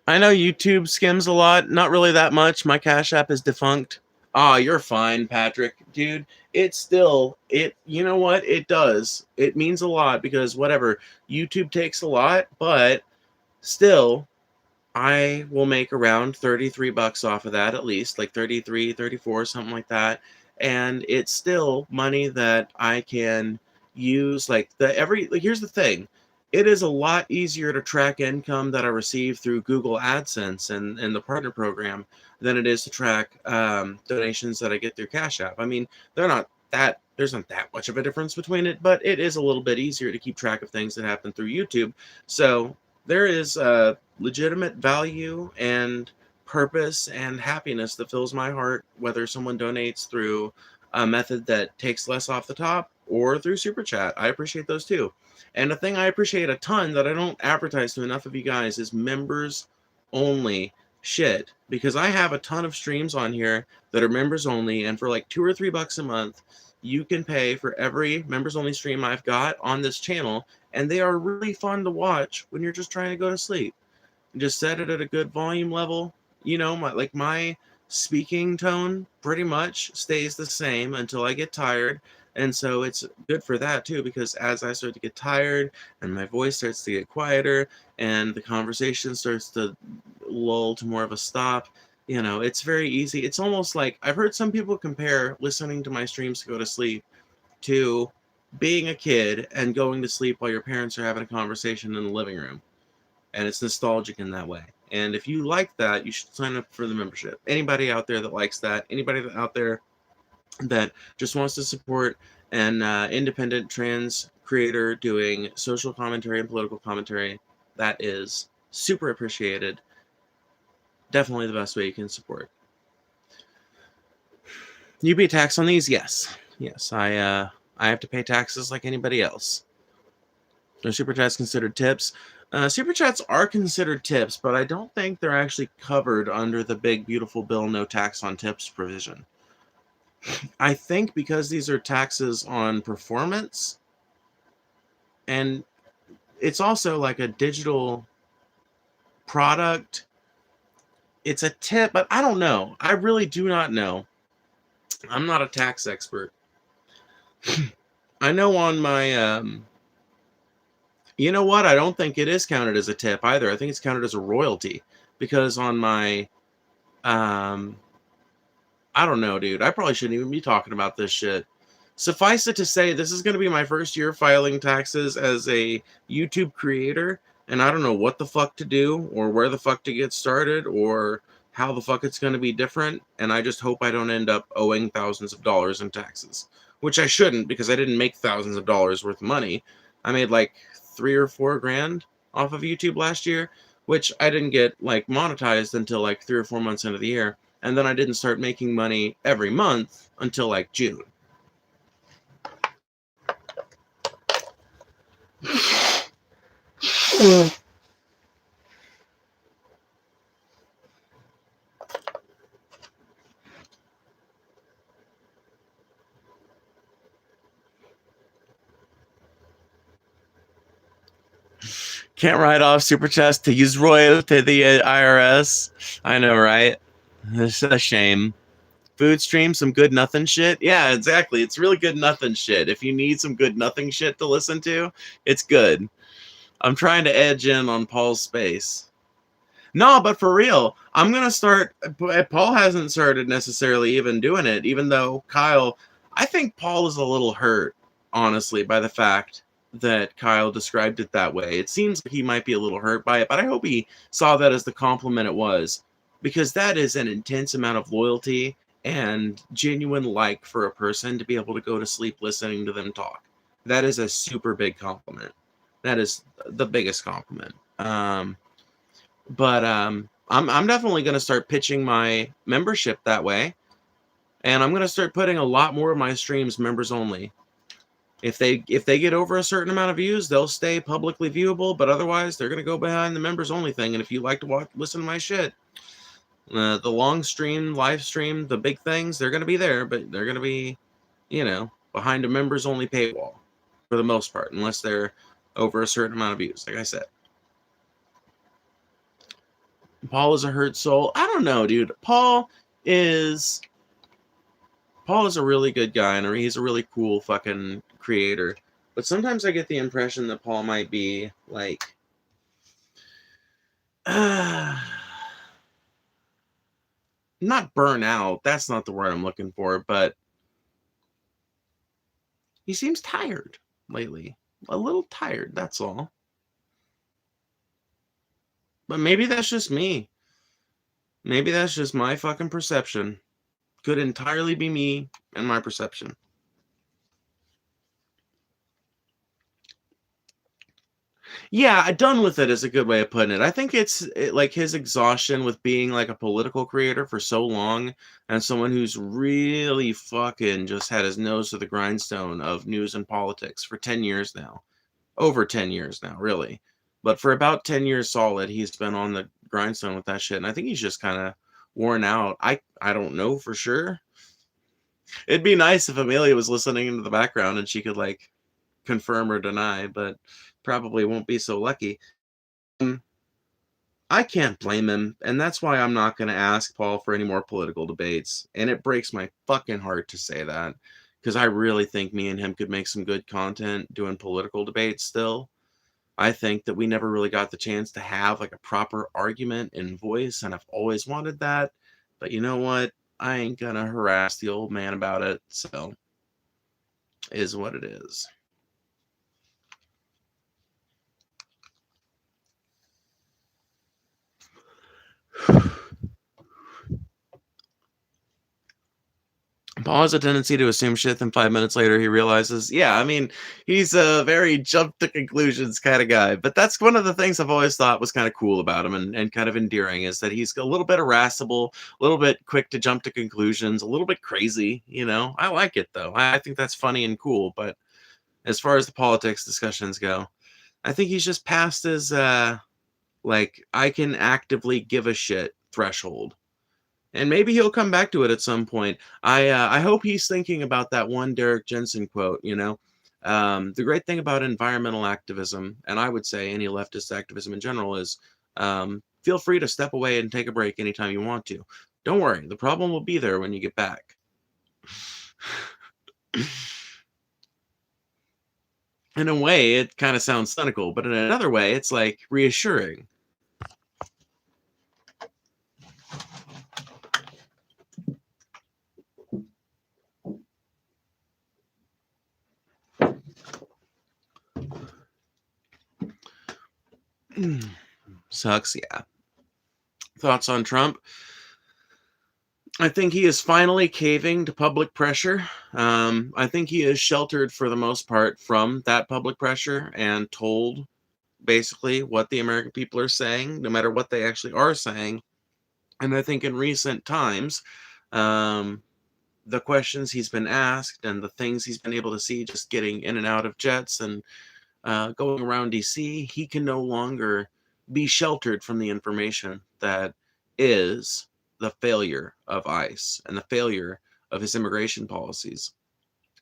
I know YouTube skims a lot, not really that much. My Cash App is defunct. Ah, you're fine, Patrick. Dude, you know what? It does. It means a lot because whatever, YouTube takes a lot, but still, I will make around $33 off of that at least, like 33, 34, something like that. And it's still money that I can use here's the thing. It is a lot easier to track income that I receive through Google AdSense and the partner program than it is to track donations that I get through Cash App. I mean, there's not that much of a difference between it, but it is a little bit easier to keep track of things that happen through YouTube. So there is legitimate value and purpose and happiness that fills my heart, whether someone donates through a method that takes less off the top or through Super Chat. I appreciate those too. And a thing I appreciate a ton that I don't advertise to enough of you guys is members only shit, because I have a ton of streams on here that are members only, and for like $2 or $3 a month, you can pay for every members only stream I've got on this channel, and they are really fun to watch when you're just trying to go to sleep. Just set it at a good volume level. You know, my speaking tone pretty much stays the same until I get tired. And so it's good for that too, because as I start to get tired and my voice starts to get quieter and the conversation starts to lull to more of a stop, you know, it's very easy. It's almost like I've heard some people compare listening to my streams to go to sleep to being a kid and going to sleep while your parents are having a conversation in the living room. And it's nostalgic in that way. And if you like that, you should sign up for the membership. Anybody out there that likes that, anybody out there that just wants to support an independent trans creator doing social commentary and political commentary, that is super appreciated. Definitely the best way you can support. You pay tax on these? Yes. Yes, I have to pay taxes like anybody else. Are super chats considered tips? Super chats are considered tips, but I don't think they're actually covered under the big beautiful bill no tax on tips provision. I think because these are taxes on performance, and it's also like a digital product, it's a tip, but I don't know. I really do not know. I'm not a tax expert. I know on my you know what? I don't think it is counted as a tip either. I think it's counted as a royalty, because on my um I don't know, dude. I probably shouldn't even be talking about this shit. Suffice it to say, this is going to be my first year filing taxes as a YouTube creator, and I don't know what the fuck to do, or where the fuck to get started, or how the fuck it's going to be different, and I just hope I don't end up owing thousands of dollars in taxes, which I shouldn't, because I didn't make thousands of dollars worth of money. I made like 3 or 4 grand off of YouTube last year, which I didn't get like monetized until like 3 or 4 months into the year. And then I didn't start making money every month until like June. Can't write off super chats to use royalty to the IRS. I know, right? It's a shame. Food stream, some good nothing shit. Yeah, exactly. It's really good nothing shit. If you need some good nothing shit to listen to, it's good. I'm trying to edge in on Paul's space. No, but for real, I'm gonna start. Paul hasn't started necessarily even doing it, even though Kyle. I think Paul is a little hurt, honestly, by the fact that Kyle described it that way. It seems like he might be a little hurt by it, but I hope he saw that as the compliment it was, because that is an intense amount of loyalty and genuine like for a person to be able to go to sleep listening to them talk. That is a super big compliment. That is the biggest compliment. But I'm definitely going to start pitching my membership that way, and I'm going to start putting a lot more of my streams members only. If they get over a certain amount of views, they'll stay publicly viewable, but otherwise they're going to go behind the members only thing. And if you like to listen to my shit, the long stream, live stream, the big things, they're going to be there, but they're going to be, behind a members only paywall for the most part, unless they're over a certain amount of views, like I said. Paul is a hurt soul. I don't know, dude. Paul is a really good guy, and he's a really cool fucking creator. But sometimes I get the impression that Paul might be like, not burnout. That's not the word I'm looking for, but he seems tired lately. A little tired, that's all. But maybe that's just me. Maybe that's just my fucking perception. Could entirely be me and my perception. Yeah, done with it is a good way of putting it. I think it's like his exhaustion with being like a political creator for so long, and someone who's really fucking just had his nose to the grindstone of news and politics for 10 years now. Over 10 years now, really. But for about 10 years solid, he's been on the grindstone with that shit, and I think he's just kind of worn out. I don't know for sure. It'd be nice if Amelia was listening into the background and she could like confirm or deny, but probably won't be so lucky. I can't blame him, and that's why I'm not going to ask Paul for any more political debates. And it breaks my fucking heart to say that, because I really think me and him could make some good content doing political debates still. I think that we never really got the chance to have like a proper argument and voice, and I've always wanted that. But you know what? I ain't gonna harass the old man about it, so is what it is. Paul has a tendency to assume shit, then 5 minutes later he realizes, yeah, I mean, he's a very jump to conclusions kind of guy. But that's one of the things I've always thought was kind of cool about him and kind of endearing, is that he's a little bit irascible, a little bit quick to jump to conclusions, a little bit crazy, you know. I like it though. I think that's funny and cool. But as far as the politics discussions go, I think he's just past his like, I can actively give a shit threshold. And maybe he'll come back to it at some point. I hope he's thinking about that one Derek Jensen quote, you know. The great thing about environmental activism, and I would say any leftist activism in general, is feel free to step away and take a break anytime you want to. Don't worry, the problem will be there when you get back. In a way, it kind of sounds cynical, but in another way, it's like reassuring. Sucks, yeah. Thoughts on Trump? I think he is finally caving to public pressure. I think he is sheltered for the most part from that public pressure and told basically what the American people are saying, no matter what they actually are saying. And I think in recent times, the questions he's been asked and the things he's been able to see just getting in and out of jets and going around DC, he can no longer be sheltered from the information that is the failure of ICE and the failure of his immigration policies.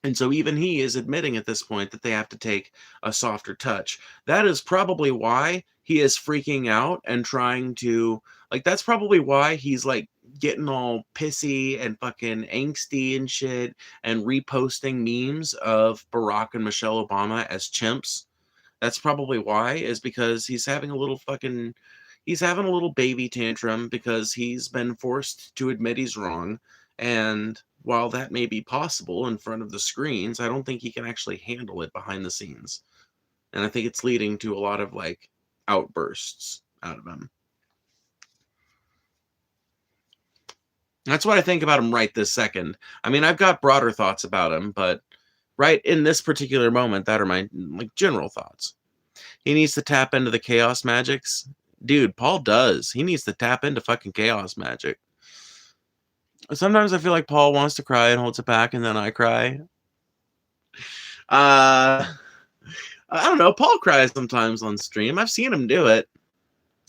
And so even he is admitting at this point that they have to take a softer touch. That is probably why he is freaking out and trying to, like, that's probably why he's like getting all pissy and fucking angsty and shit and reposting memes of Barack and Michelle Obama as chimps. That's probably why, is because he's having a little baby tantrum because he's been forced to admit he's wrong. And while that may be possible in front of the screens, I don't think he can actually handle it behind the scenes. And I think it's leading to a lot of like outbursts out of him. That's what I think about him right this second. I mean, I've got broader thoughts about him, but right in this particular moment, that are my like general thoughts. He needs to tap into the chaos magics. Dude, Paul does. He needs to tap into fucking chaos magic. Sometimes I feel like Paul wants to cry and holds it back, and then I cry. I don't know. Paul cries sometimes on stream. I've seen him do it.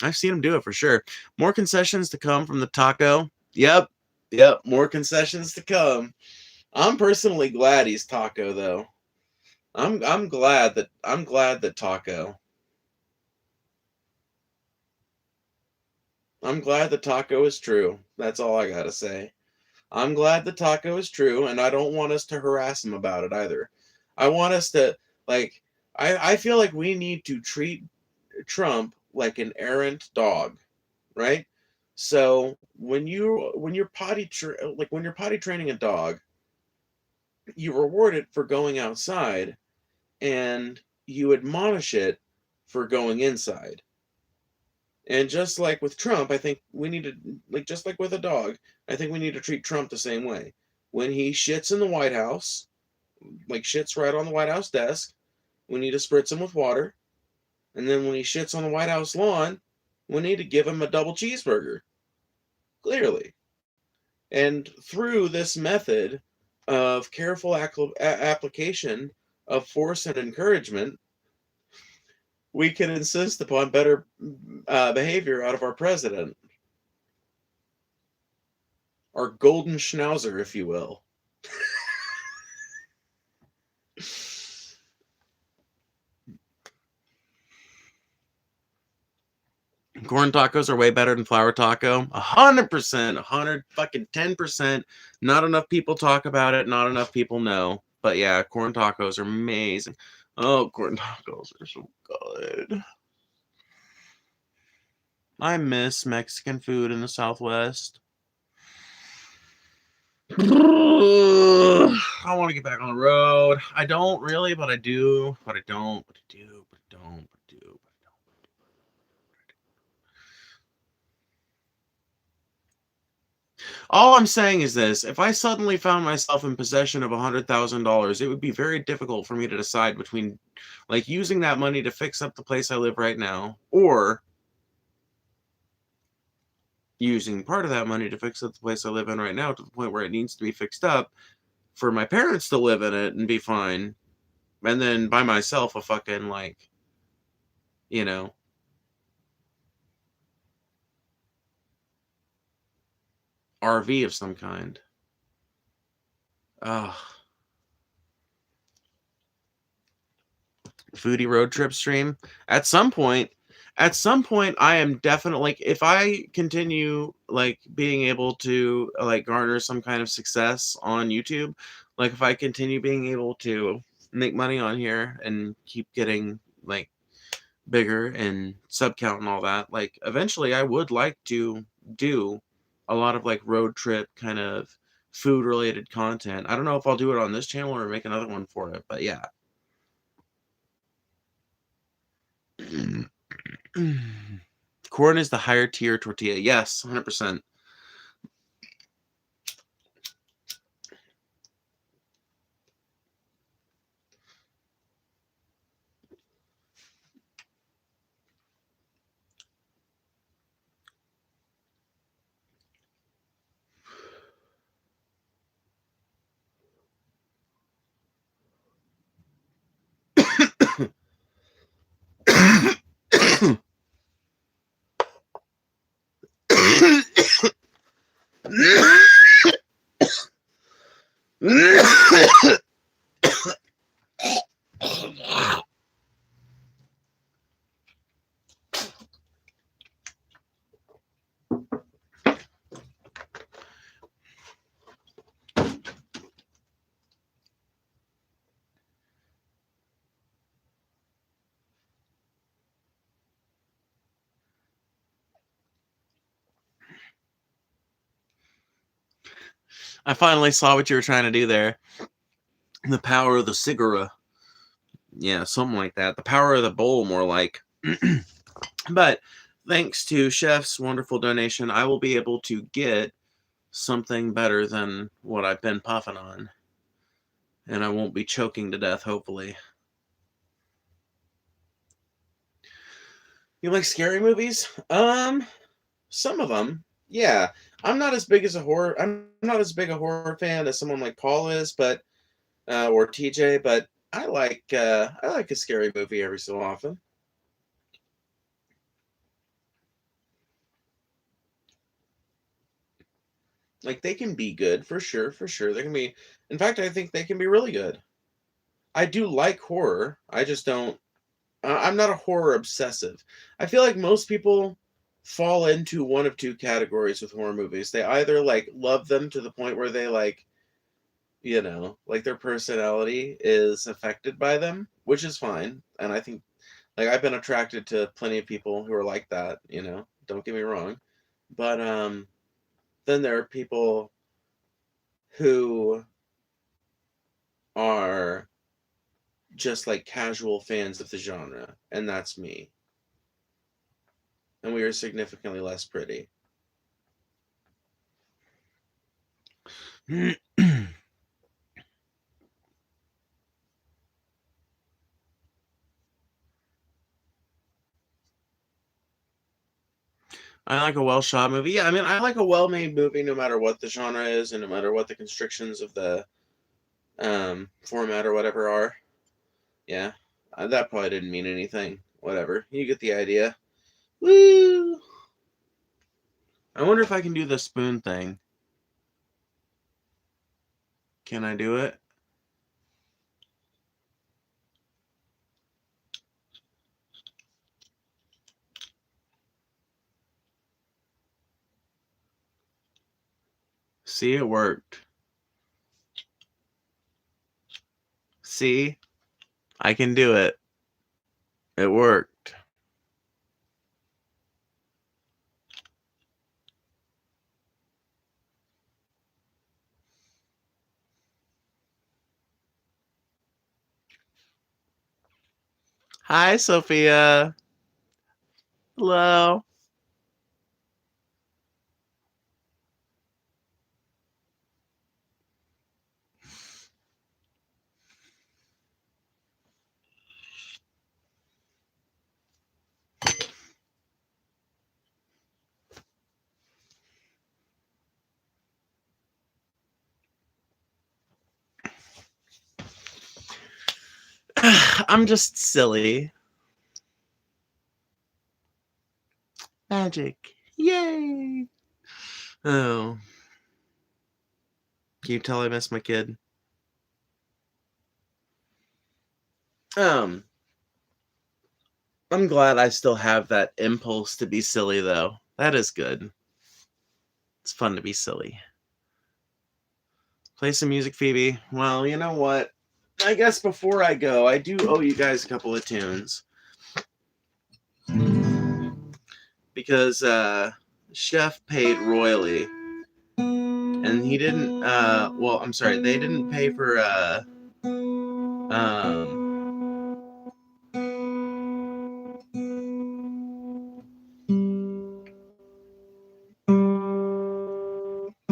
I've seen him do it for sure. More concessions to come from the taco. Yep. More concessions to come. I'm personally glad he's taco though. I'm glad that taco. I'm glad the taco is true. That's all I gotta say. I'm glad the taco is true, and I don't want us to harass him about it either. I want us to, like, I feel like we need to treat Trump like an errant dog, right? So when you're potty training a dog, you reward it for going outside and you admonish it for going inside. And just like with Trump, I think we need to, like, just like with a dog, I think we need to treat Trump the same way. When he shits in the White House, like shits right on the White House desk, we need to spritz him with water. And then when he shits on the White House lawn, we need to give him a double cheeseburger. Clearly. And through this method of careful application of force and encouragement, we can insist upon better behavior out of our president. Our golden schnauzer, if you will. Corn tacos are way better than flour taco. 100%, 10%. Not enough people talk about it. Not enough people know. But yeah, corn tacos are amazing. Oh, corn tacos are so good. I miss Mexican food in the Southwest. I want to get back on the road. I don't really, but I do. But I don't. But I do. But I don't. But I do. But I don't. All I'm saying is this: if I suddenly found myself in possession of $100,000, it would be very difficult for me to decide between, like, using that money to fix up the place I live right now, or using part of that money to fix up the place I live in right now to the point where it needs to be fixed up for my parents to live in it and be fine, and then buy myself a fucking, like, you know, RV of some kind. Ugh. Foodie road trip stream. At some point, I am definitely, like, if I continue, like, being able to, like, garner some kind of success on YouTube, like, if I continue being able to make money on here and keep getting, like, bigger and sub count and all that, like, eventually I would like to do a lot of, like, road trip kind of food related content. I don't know if I'll do it on this channel or make another one for it, but yeah. Corn is the higher tier tortilla. Yes, 100%. I finally saw what you were trying to do there. The power of the cigarette. Yeah, something like that. The power of the bowl, more like. But thanks to Chef's wonderful donation, I will be able to get something better than what I've been puffing on. And I won't be choking to death, hopefully. You like scary movies? Some of them. Yeah. I'm not as big a horror fan as someone like Paul is, but or TJ, but I like a scary movie every so often. Like, they can be good for sure, for sure. They can be, in fact, I think they can be really good. I do like horror. I just don't. I'm not a horror obsessive. I feel like most people fall into one of two categories with horror movies. They either, like, love them to the point where they, like, like, their personality is affected by them, which is fine. And I think, like, I've been attracted to plenty of people who are like that, don't get me wrong. But then there are people who are just, like, casual fans of the genre, and that's me. And we are significantly less pretty. I like a well-shot movie. Yeah, I mean, I like a well-made movie no matter what the genre is and no matter what the constrictions of the format or whatever are. Yeah, that probably didn't mean anything. Whatever. You get the idea. Woo! I wonder if I can do the spoon thing. Can I do it? See, it worked. See? I can do it. It worked. Hi, Sophia. Hello. I'm just silly. Magic. Yay. Oh. Can you tell I miss my kid? I'm glad I still have that impulse to be silly, though. That is good. It's fun to be silly. Play some music, Phoebe. Well, you know what? I guess before I go, I do owe you guys a couple of tunes. Because Chef paid royally. And he didn't, well, I'm sorry, they didn't pay for,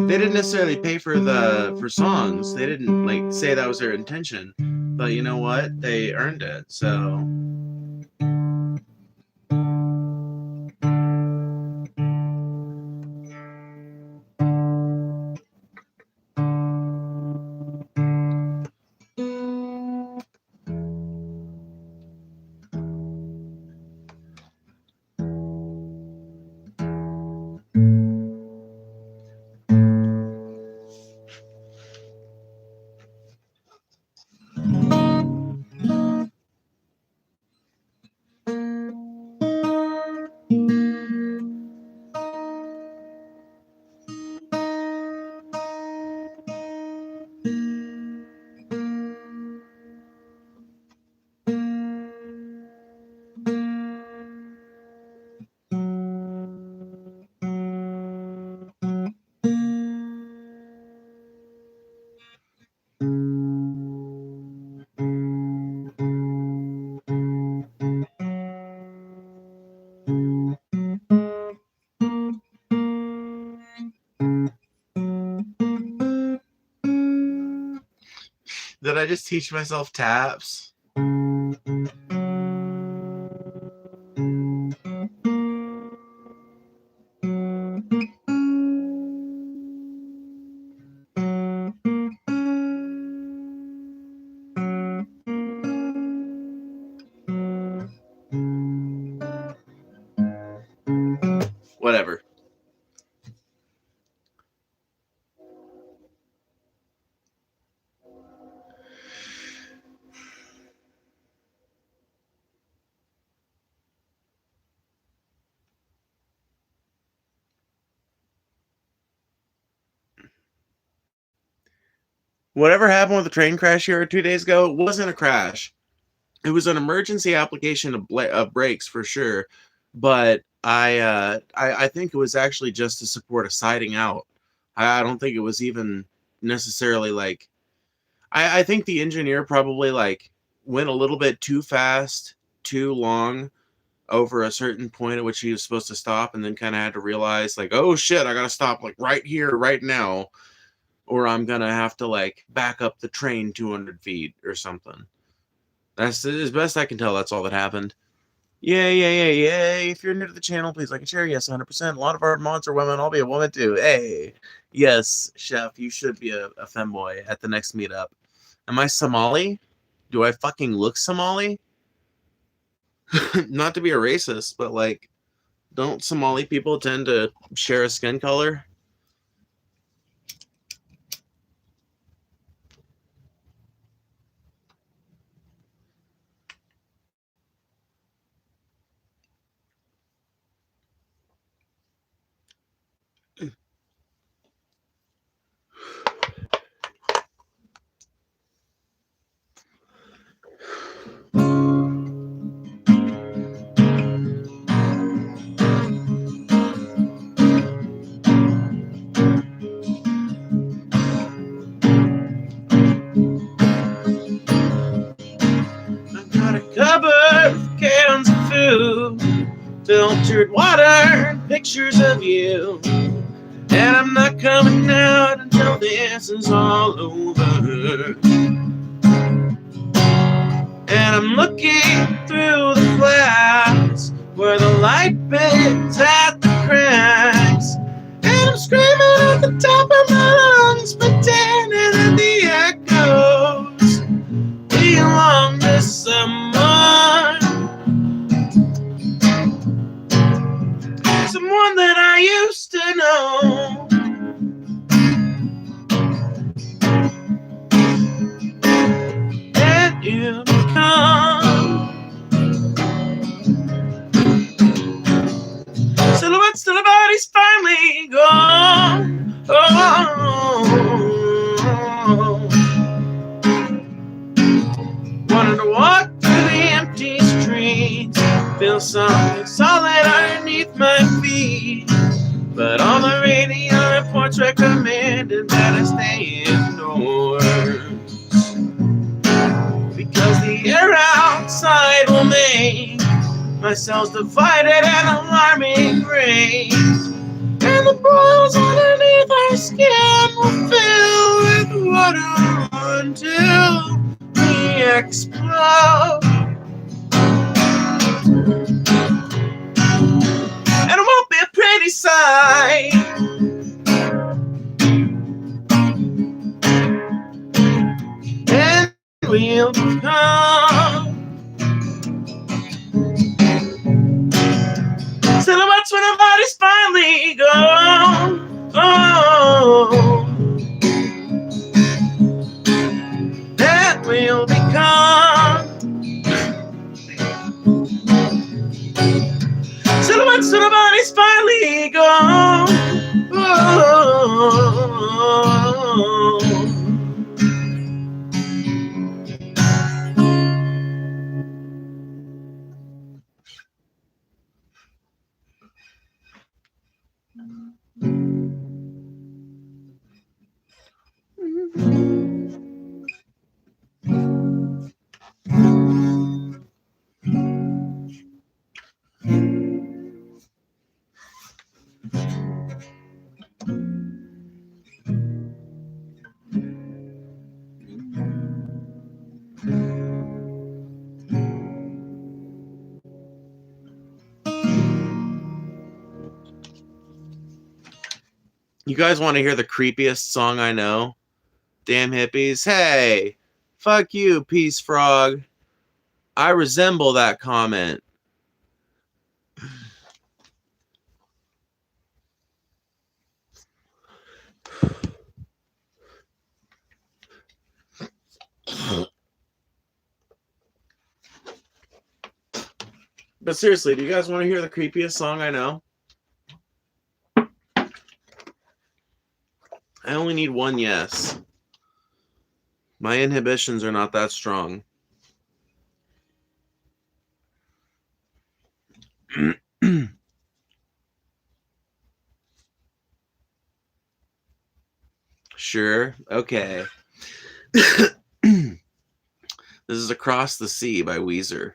they didn't necessarily pay for songs. They didn't like say that was their intention, but you know what? They earned it. So did I just teach myself taps? Whatever. Whatever happened with the train crash here 2 days ago wasn't a crash. It was an emergency application of brakes for sure, but I think it was actually just to support a siding out. I don't think it was even necessarily like. I think the engineer probably like went a little bit too fast, too long over a certain point at which he was supposed to stop, and then kind of had to realize like, oh shit, I gotta stop like right here, right now, or I'm gonna have to like back up the train 200 feet or something. That's as best I can tell. That's all that happened. Yay. If you're new to the channel, please like and share. Yes, 100%. A lot of our mods are women. I'll be a woman too. Hey. Yes, Chef, you should be a femboy at the next meetup. Am I Somali? Do I fucking look Somali? Not to be a racist, but like, don't Somali people tend to share a skin color? Cupboard, cans of food, filtered water, pictures of you. And I'm not coming out until this is all over. And I'm looking through the clouds where the light bends at the cracks. And I'm screaming at the top of my lungs, pretending that the echoes belong to something solid underneath my feet. But all the radio reports recommended that I stay indoors, because the air outside will make my cells divided at alarming rates, and the boils underneath our skin will fill with water until we explode. And it won't be a pretty sight. And we'll become silhouettes when our bodies finally go. Oh, that we'll become silhouettes when our bodies finally go. Oh. You guys want to hear the creepiest song I know? Damn hippies. Hey, fuck you, Peace Frog. I resemble that comment. But seriously, do you guys want to hear the creepiest song I know? I only need one yes. My inhibitions are not that strong. Sure. Okay. This is Across the Sea by Weezer.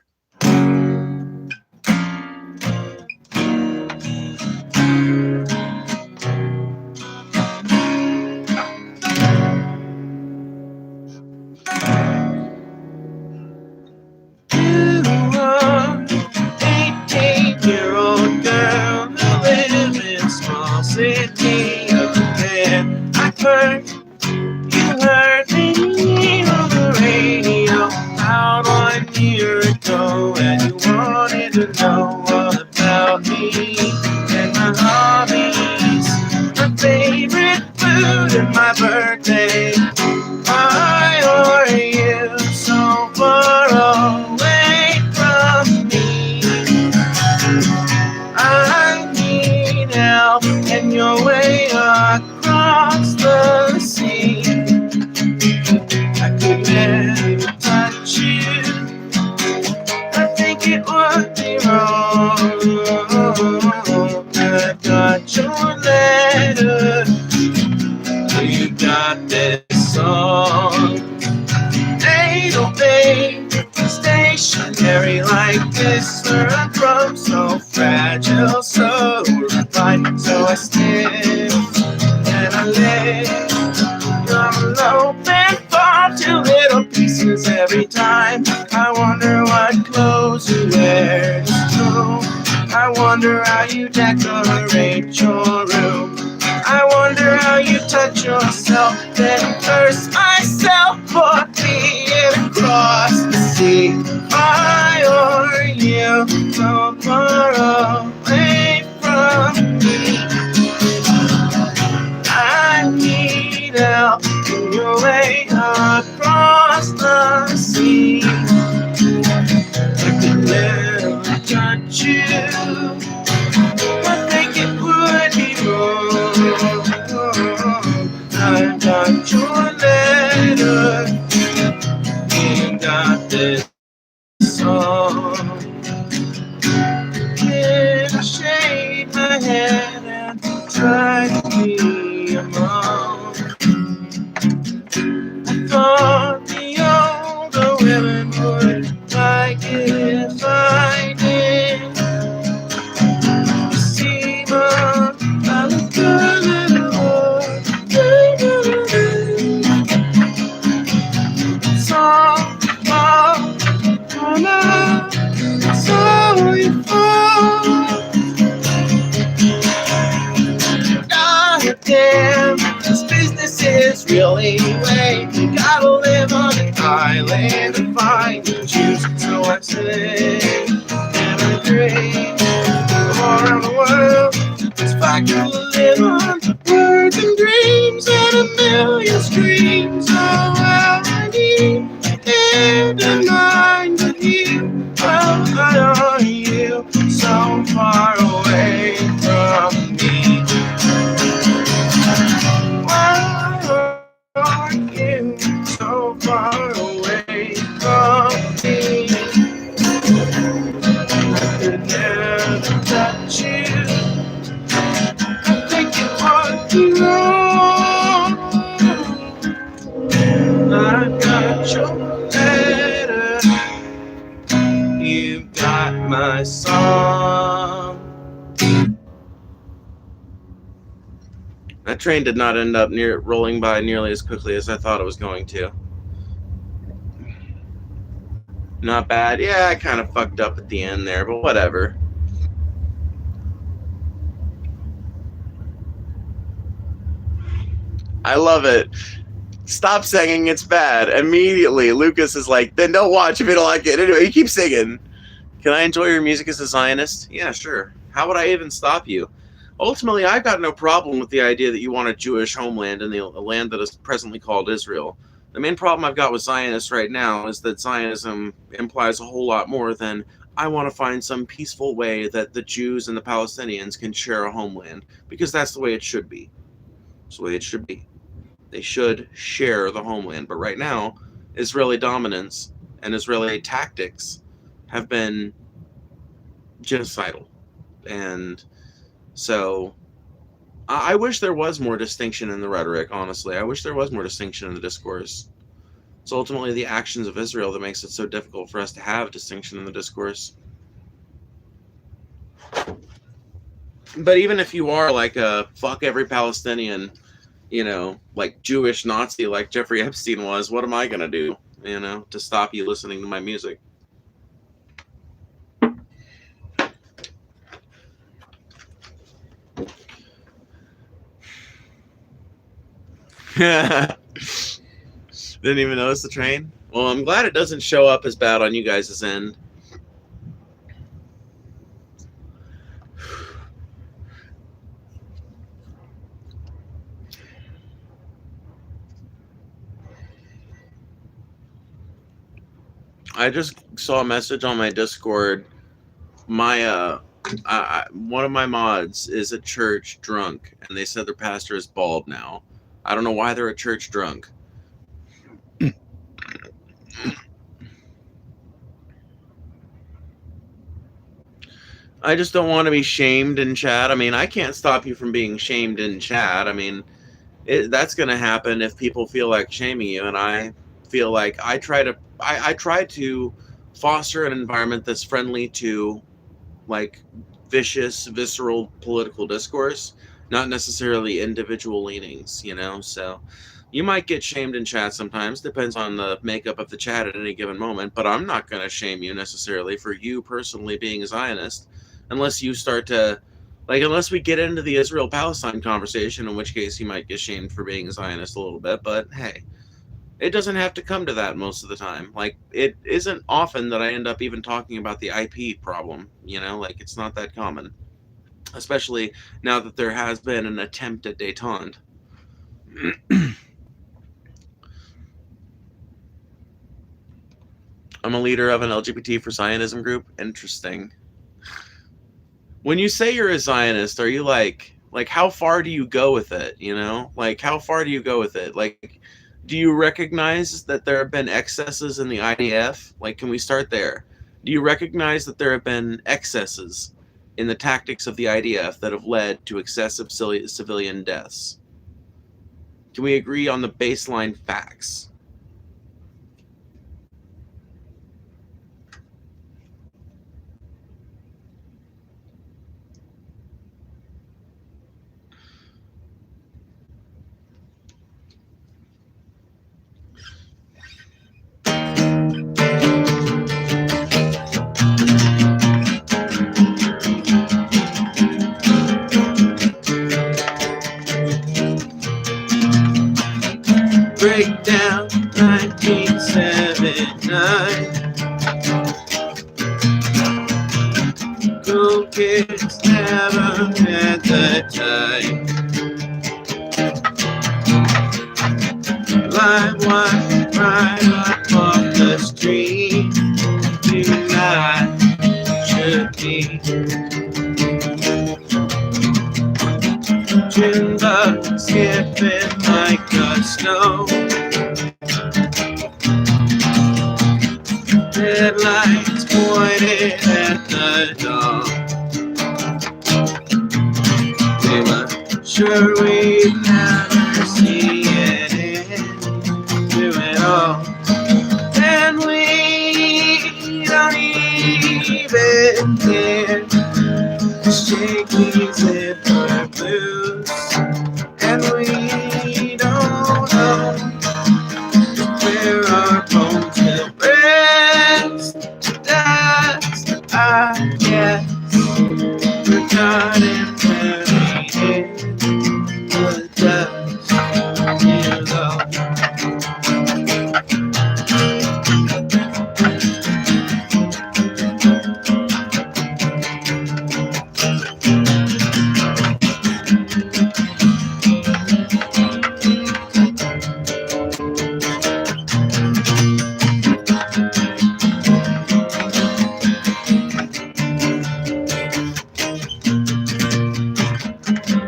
is really way. You gotta live on an island and find you choose to accident and dream all around the world. It's fine to live on words and dreams and a million streams. Oh, well, I need and a mind with you. Why are you so far away from me? Why are you so far away from me? I could never touch you. I think you want to know. I got your letter. You got my song. That train did not end up rolling by nearly as quickly as I thought it was going to. Not bad. Yeah, I kind of fucked up at the end there, but whatever. I love it. Stop singing, it's bad. Immediately, Lucas is like, then don't watch if you don't like it. Anyway, you keep singing. Can I enjoy your music as a Zionist? Yeah, sure. How would I even stop you? Ultimately, I've got no problem with the idea that you want a Jewish homeland in the land that is presently called Israel. The main problem I've got with Zionists right now is that Zionism implies a whole lot more than I want to find some peaceful way that the Jews and the Palestinians can share a homeland, because that's the way it should be. That's the way it should be. They should share the homeland. But right now, Israeli dominance and Israeli tactics have been genocidal. And so I wish there was more distinction in the rhetoric, honestly. I wish there was more distinction in the discourse. It's ultimately the actions of Israel that makes it so difficult for us to have distinction in the discourse. But even if you are like a fuck every Palestinian, you know, like Jewish Nazi like Jeffrey Epstein was, what am I going to do, you know, to stop you listening to my music? Didn't even notice the train? Well, I'm glad it doesn't show up as bad on you guys' end. I just saw a message on my Discord. My one of my mods is at church drunk, and they said their pastor is bald now. I don't know why they're at church drunk. I just don't want to be shamed in chat. I mean, I can't stop you from being shamed in chat. I mean, that's going to happen if people feel like shaming you, and I feel like I try to foster an environment that's friendly to like vicious, visceral political discourse, not necessarily individual leanings, you know. So you might get shamed in chat sometimes, depends on the makeup of the chat at any given moment, but I'm not going to shame you necessarily for you personally being a Zionist, unless you start to, like, unless we get into the Israel-Palestine conversation, in which case you might get shamed for being a Zionist a little bit, but hey, it doesn't have to come to that most of the time. Like, it isn't often that I end up even talking about the IP problem, you know, like, it's not that common. Especially now that there has been an attempt at détente. I'm a leader of an LGBT for Zionism group. Interesting. When you say you're a Zionist, are you like how far do you go with it, you know? Like, how far do you go with it? Like, do you recognize that there have been excesses in the IDF? Like, can we start there? Do you recognize that there have been excesses in the tactics of the IDF that have led to excessive civilian deaths? Can we agree on the baseline facts? Breakdown 1979. Cool kids never had the time. Live wire right up off the street. Tonight should be. June bug skipping like a snow. Headlights pointed at the dawn. We were sure we'd never see it end. Do it all, and we don't even care. Shaky zipper blues, and we don't know where our bones will rest. That's, I guess, forgotten where we end. The dust, you know.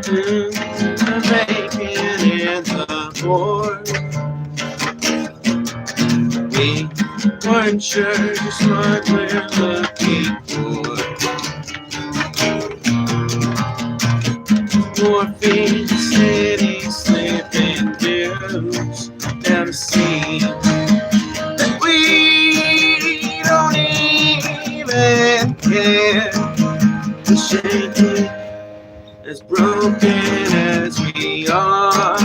The bacon and the board. We weren't sure just what we're looking for. Morphine city slipping dudes down the sea. And we don't even care. The shaking as broken as we are,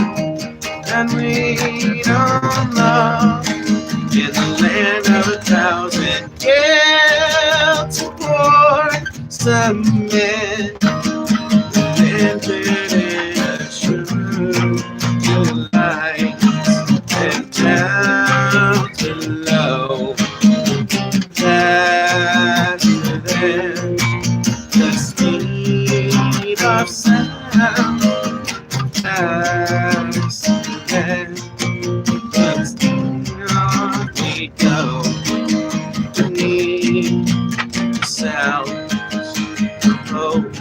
and we don't love in the land of 1,000 guilty poor. Some men entered in a true light and down to low. That's for them. The speed of sound. That's and that's on we go. Beneath the sounds of hope.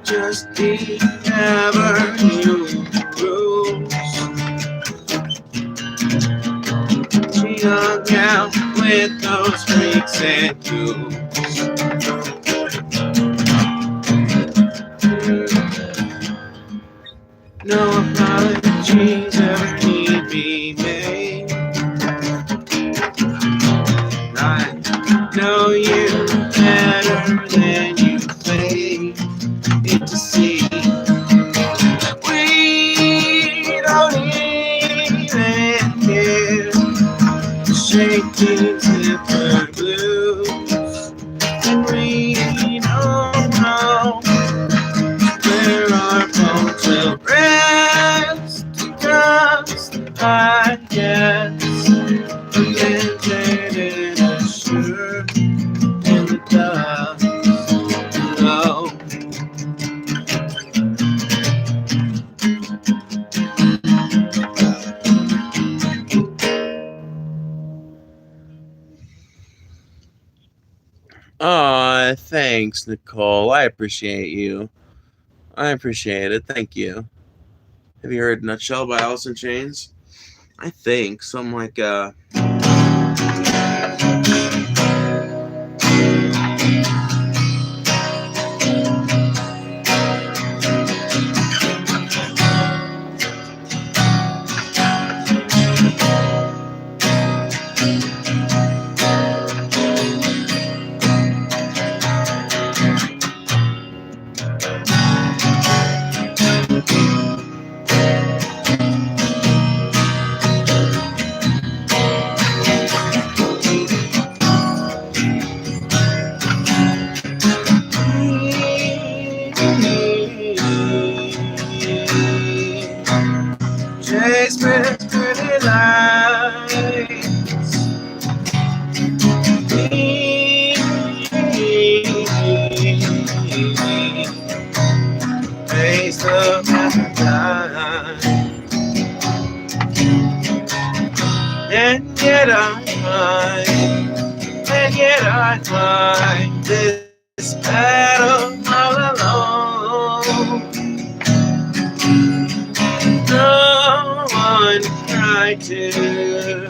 Just the avenue rules. She hung out with those freaks and ghouls. No apologies ever need be made. I know you better than you fake it to see. We don't even care. Shaking zipper blues, and we don't know where our bones will rest. Cause I guess I'm entered in a shirt in the dust. Oh. Aw, thanks, Nicole. I appreciate you. I appreciate it. Thank you. Have you heard Nutshell by Alice in Chains? I think something like And yet I find this battle all alone. No one cried to,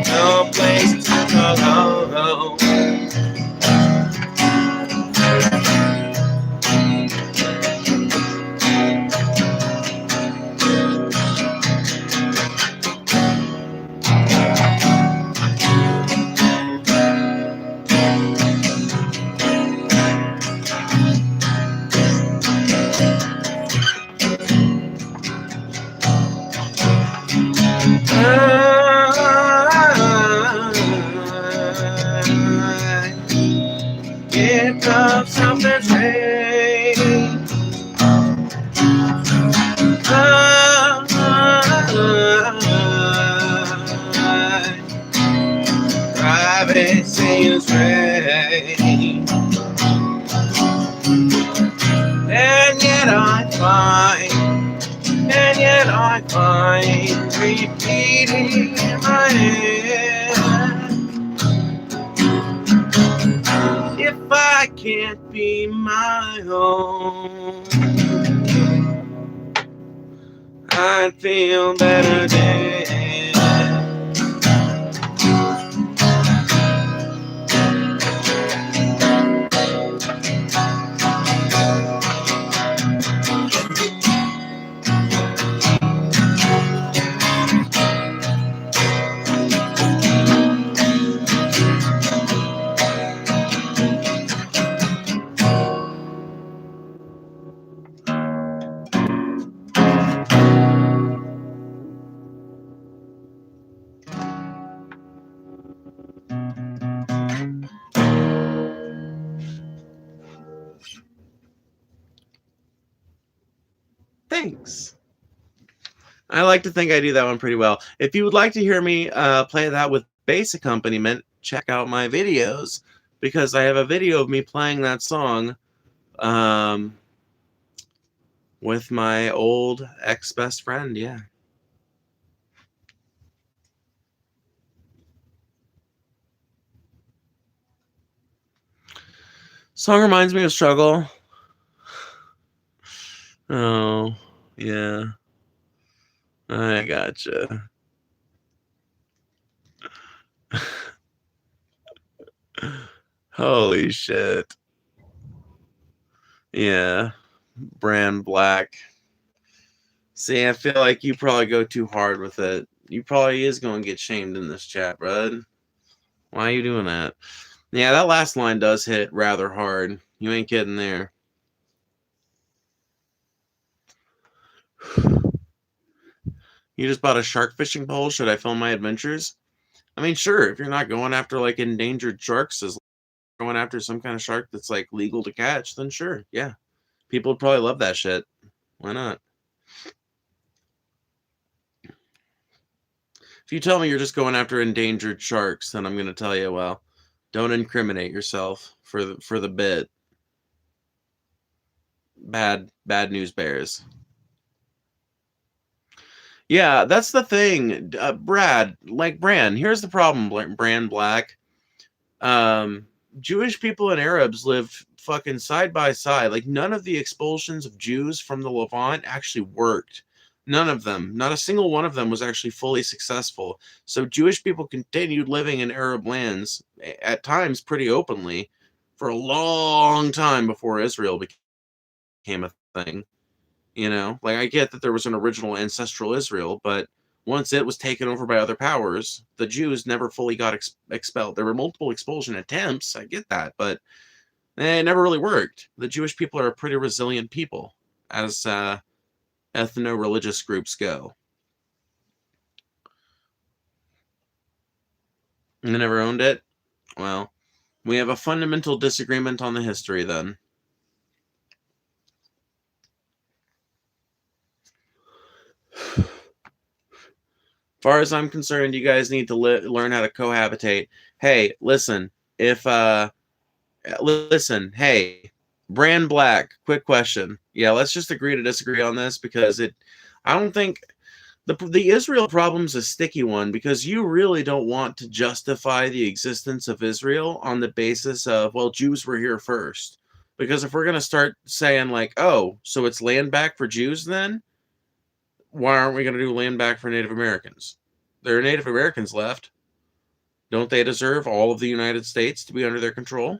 no place to call home. Give up something's rain. Private scenes rain. And yet I find repeating in my head. If I can't be my own, I'd feel better dead. Thanks. I like to think I do that one pretty well. If you would like to hear me play that with bass accompaniment, check out my videos, because I have a video of me playing that song with my old ex-best friend. Yeah. Song reminds me of struggle. Oh, yeah. I gotcha. Holy shit. Yeah. Brand black. See, I feel like you probably go too hard with it. You probably is going to get shamed in this chat, bud. Why are you doing that? Yeah, that last line does hit rather hard. You ain't kidding there. You just bought a shark fishing pole. Should I film my adventures? I mean, sure. If you're not going after like endangered sharks, as going after some kind of shark that's like legal to catch, then sure. Yeah. People would probably love that shit. Why not? If you tell me you're just going after endangered sharks, then I'm going to tell you, well, don't incriminate yourself for the bit. Bad news bears. Yeah, that's the thing, Brad. Like Bran, here's the problem, Bran Black. Jewish people and Arabs live fucking side by side. Like none of the expulsions of Jews from the Levant actually worked. None of them. Not a single one of them was actually fully successful. So Jewish people continued living in Arab lands at times pretty openly for a long time before Israel became a thing. You know, like I get that there was an original ancestral Israel, but once it was taken over by other powers, the Jews never fully got expelled. There were multiple expulsion attempts. I get that, but it never really worked. The Jewish people are a pretty resilient people as ethno-religious groups go. And they never owned it? Well, we have a fundamental disagreement on the history then. Far as I'm concerned, you guys need to learn how to cohabitate. Hey, listen, listen, hey, Brand Black, quick question. Yeah, let's just agree to disagree on this, because I don't think The Israel problem's a sticky one because you really don't want to justify the existence of Israel on the basis of, well, Jews were here first. Because if we're going to start saying, like, oh, so it's land back for Jews then? Why aren't we going to do land back for Native Americans? There are Native Americans left. Don't they deserve all of the United States to be under their control?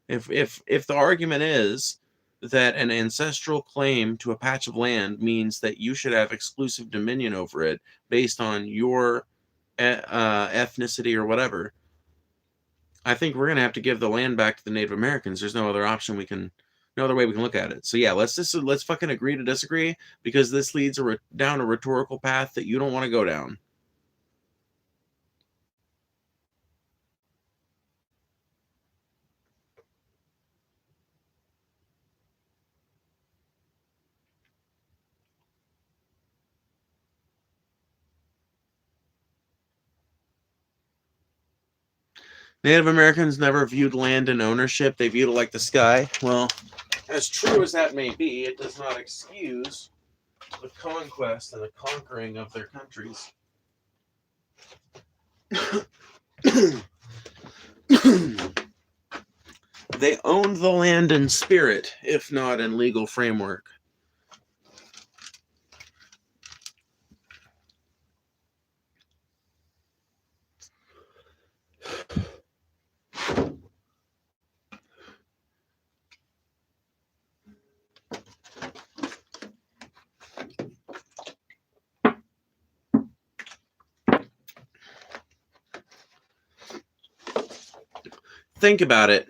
If the argument is that an ancestral claim to a patch of land means that you should have exclusive dominion over it based on your ethnicity or whatever, I think we're going to have to give the land back to the Native Americans. There's no other option no other way we can look at it. So yeah, let's fucking agree to disagree, because this leads down a rhetorical path that you don't want to go down. Native Americans never viewed land and ownership. They viewed it like the sky. Well, as true as that may be, it does not excuse the conquest and the conquering of their countries. They owned the land in spirit, if not in legal framework. Think about it.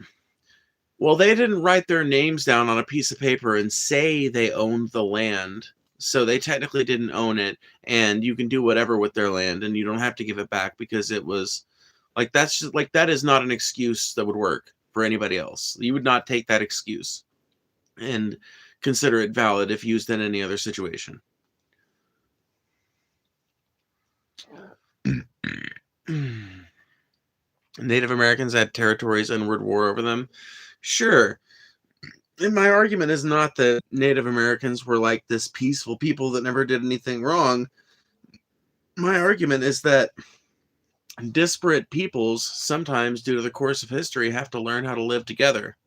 Well, they didn't write their names down on a piece of paper and say they owned the land. So they technically didn't own it, and you can do whatever with their land, and you don't have to give it back because it was like, that's just like, that is not an excuse that would work for anybody else. You would not take that excuse and consider it valid if used in any other situation. Native Americans had territories and word war over them. Sure. And my argument is not that Native Americans were like this peaceful people that never did anything wrong. My argument is that disparate peoples, sometimes due to the course of history, have to learn how to live together.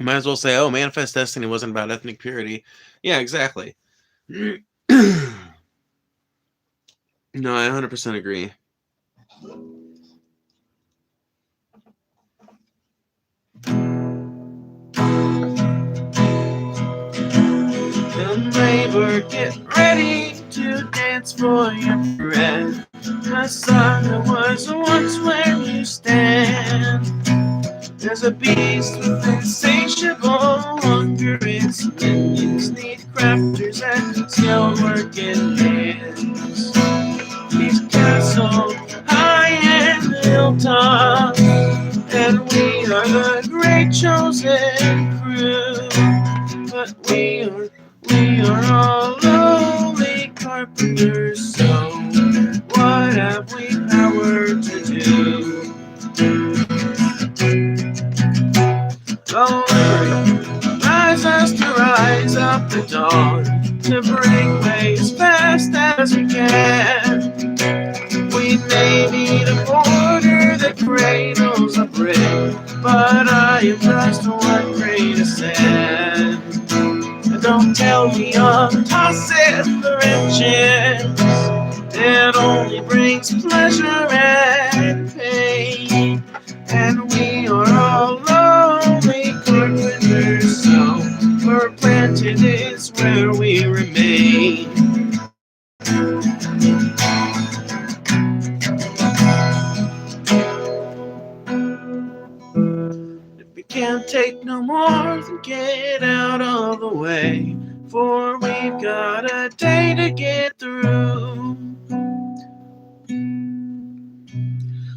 Might as well say, oh, Manifest Destiny wasn't about ethnic purity. Yeah, exactly. No, I 100% agree. And neighbor, get ready to dance for your friend. My son, there was once where you stand. There's a beast with insatiable hunger. Its minions need crafters and skilled working hands. He's castled high in the hilltop, and we are the great chosen crew. But we are all lowly carpenters, so what have we power to do? Rise us to rise up the dawn, to bring waves fast as we can. We may need a border that cradles a brick, but I am just one grain of sand. And don't tell me I'm tossing the wrenches, it only brings pleasure and pain. And we are all lonely carpenters, so where planted is where we remain. If we can't take no more, then get out of the way, for we've got a day to get through.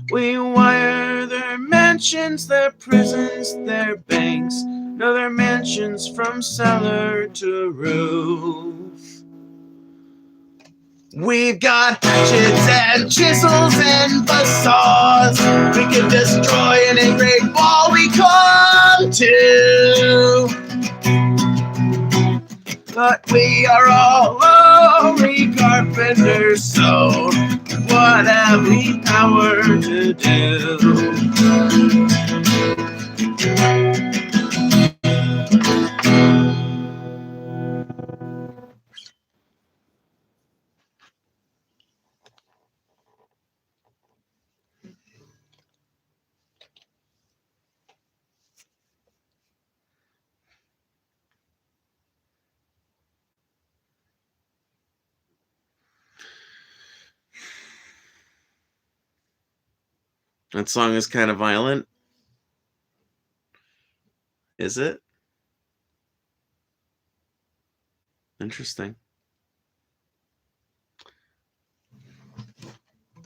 We wire their mansions, their prisons, their banks, no, their mansions from cellar to roof. We've got hatchets and chisels and buzzsaws. We can destroy any great wall we come to. But we are all lonely carpenters, so what have we power to do? That song is kind of violent. Is it? Interesting.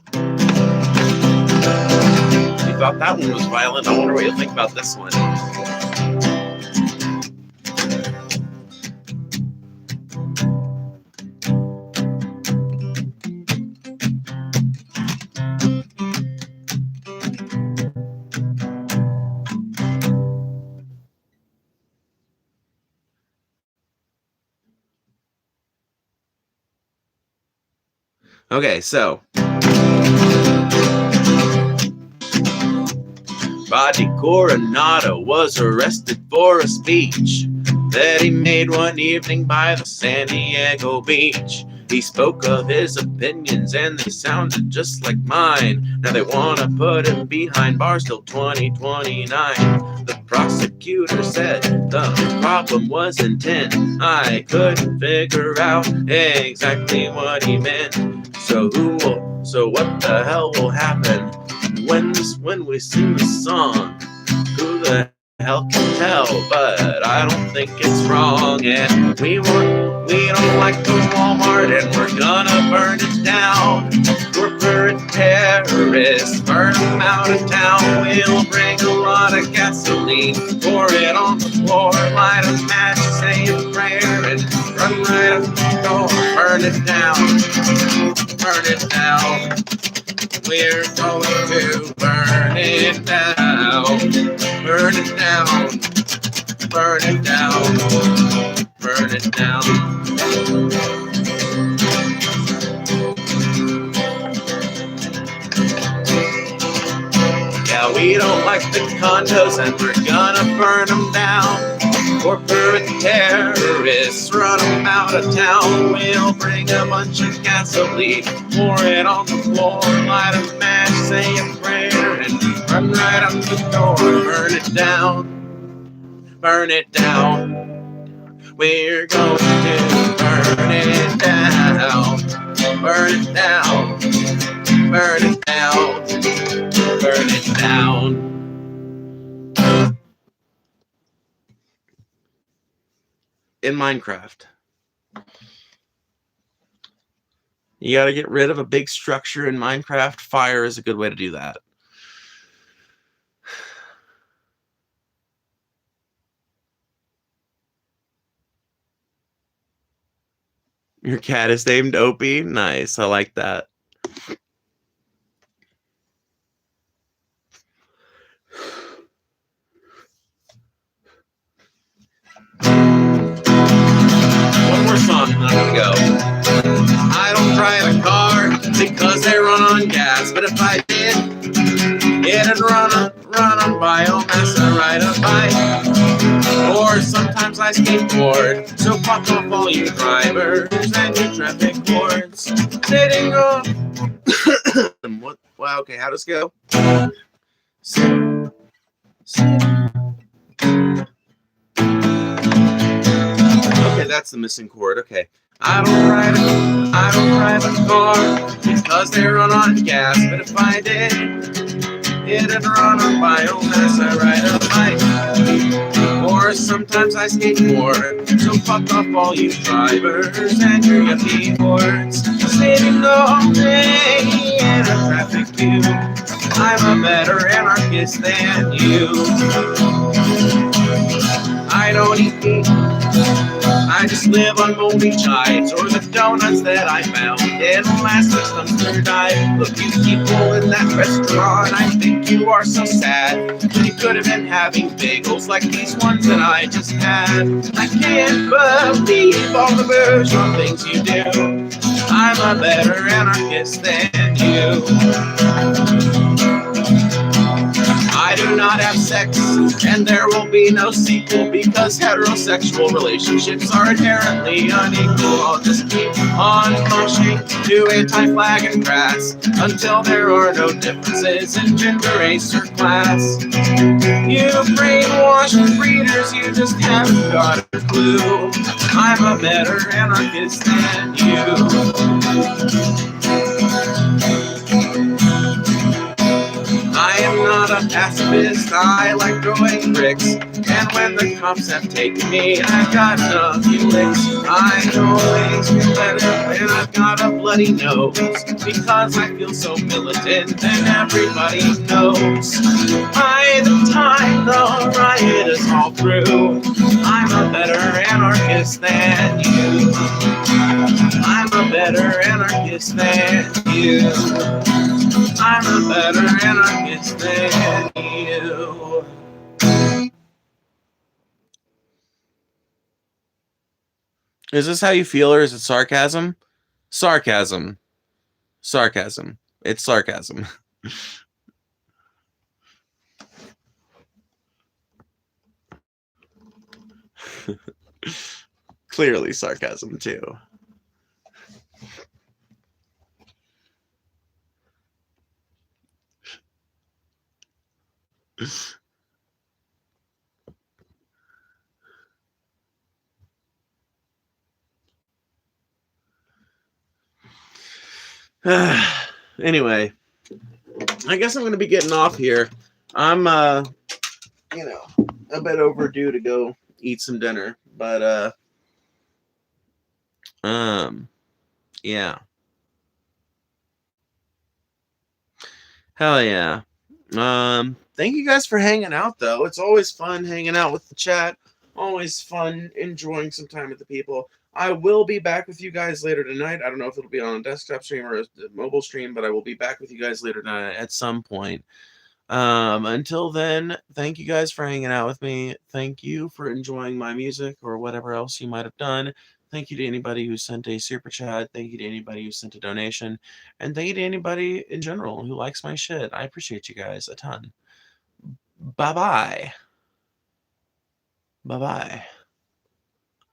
If you thought that one was violent, I wonder what you'll think about this one. Okay, so Rodney Coronado was arrested for a speech that he made one evening by the San Diego beach. He spoke of his opinions and they sounded just like mine. Now they want to put him behind bars till 2029. The prosecutor said the problem was intent. I couldn't figure out exactly what he meant. So what the hell will happen when we sing the song? Who the hell can tell? But I don't think it's wrong. And we don't like the Walmart and we're gonna burn it down. Corporate terrorists, burn them out of town. We'll bring a lot of gasoline, pour it on the floor, light a match, say a prayer, and run right up the door. Burn it down. Burn it down. We're going to burn it down. Burn it down. Burn it down. Burn it down. Yeah, we don't like the condos and we're gonna burn them down. Corporate terrorists, run them out of town. We'll bring a bunch of gasoline, pour it on the floor, light a match, say a prayer, and run right up the door. Burn it down. Burn it down. We're going to burn it down. Burn it down. Burn it down. Burn it down. In Minecraft, you got to get rid of a big structure in Minecraft. Fire is a good way to do that. Your cat is named Opie. Nice. I like that. One more song and I'm gonna go. I don't drive a car because they run on gas, but if I did, it'd run on biomass. I ride a bike, or sometimes I skateboard. So fuck off all you drivers and your traffic courts. Sitting on. What? Wow. Okay, how does it go? Okay, that's the missing chord. Okay. I don't drive a car because they run on gas, but if I did, it'd run on biomass. I ride a bike, or sometimes I skateboard. So fuck off all you drivers and your yucky boards. Sitting all day in a traffic queue. I'm a better anarchist than you. I don't eat meat. I I just live on moldy chives or the donuts that I found in last week's dumpster dive. Look, you people in that restaurant, I think you are so sad. You could have been having bagels like these ones that I just had. I can't believe all the bourgeois things you do. I'm a better anarchist than you. I do not have sex, and there will be no sequel, because heterosexual relationships are inherently unequal. I'll just keep on pushing to anti-flag and crass until there are no differences in gender, race, or class. You brainwashed breeders, you just haven't got a clue. I'm a better anarchist than you. I am not a pacifist, I like throwing bricks. And when the cops have taken me, I've got a few licks. I always feel better when I've got a bloody nose, because I feel so militant and everybody knows. By the time the riot is all through, I'm a better anarchist than you. I'm a better anarchist than you. I'm a better anarchist than you. Is this how you feel, or is it sarcasm? Sarcasm. Sarcasm. It's sarcasm. Clearly sarcasm, too. Anyway, I guess I'm going to be getting off here. I'm, a bit overdue to go eat some dinner, but, yeah. Hell yeah. Thank you guys for hanging out, though. It's always fun hanging out with the chat. Always fun enjoying some time with the people. I will be back with you guys later tonight. I don't know if it'll be on a desktop stream or a mobile stream, but I will be back with you guys later tonight at some point. Until then, thank you guys for hanging out with me. Thank you for enjoying my music or whatever else you might have done. Thank you to anybody who sent a super chat. Thank you to anybody who sent a donation. And thank you to anybody in general who likes my shit. I appreciate you guys a ton. Bye-bye. Bye-bye.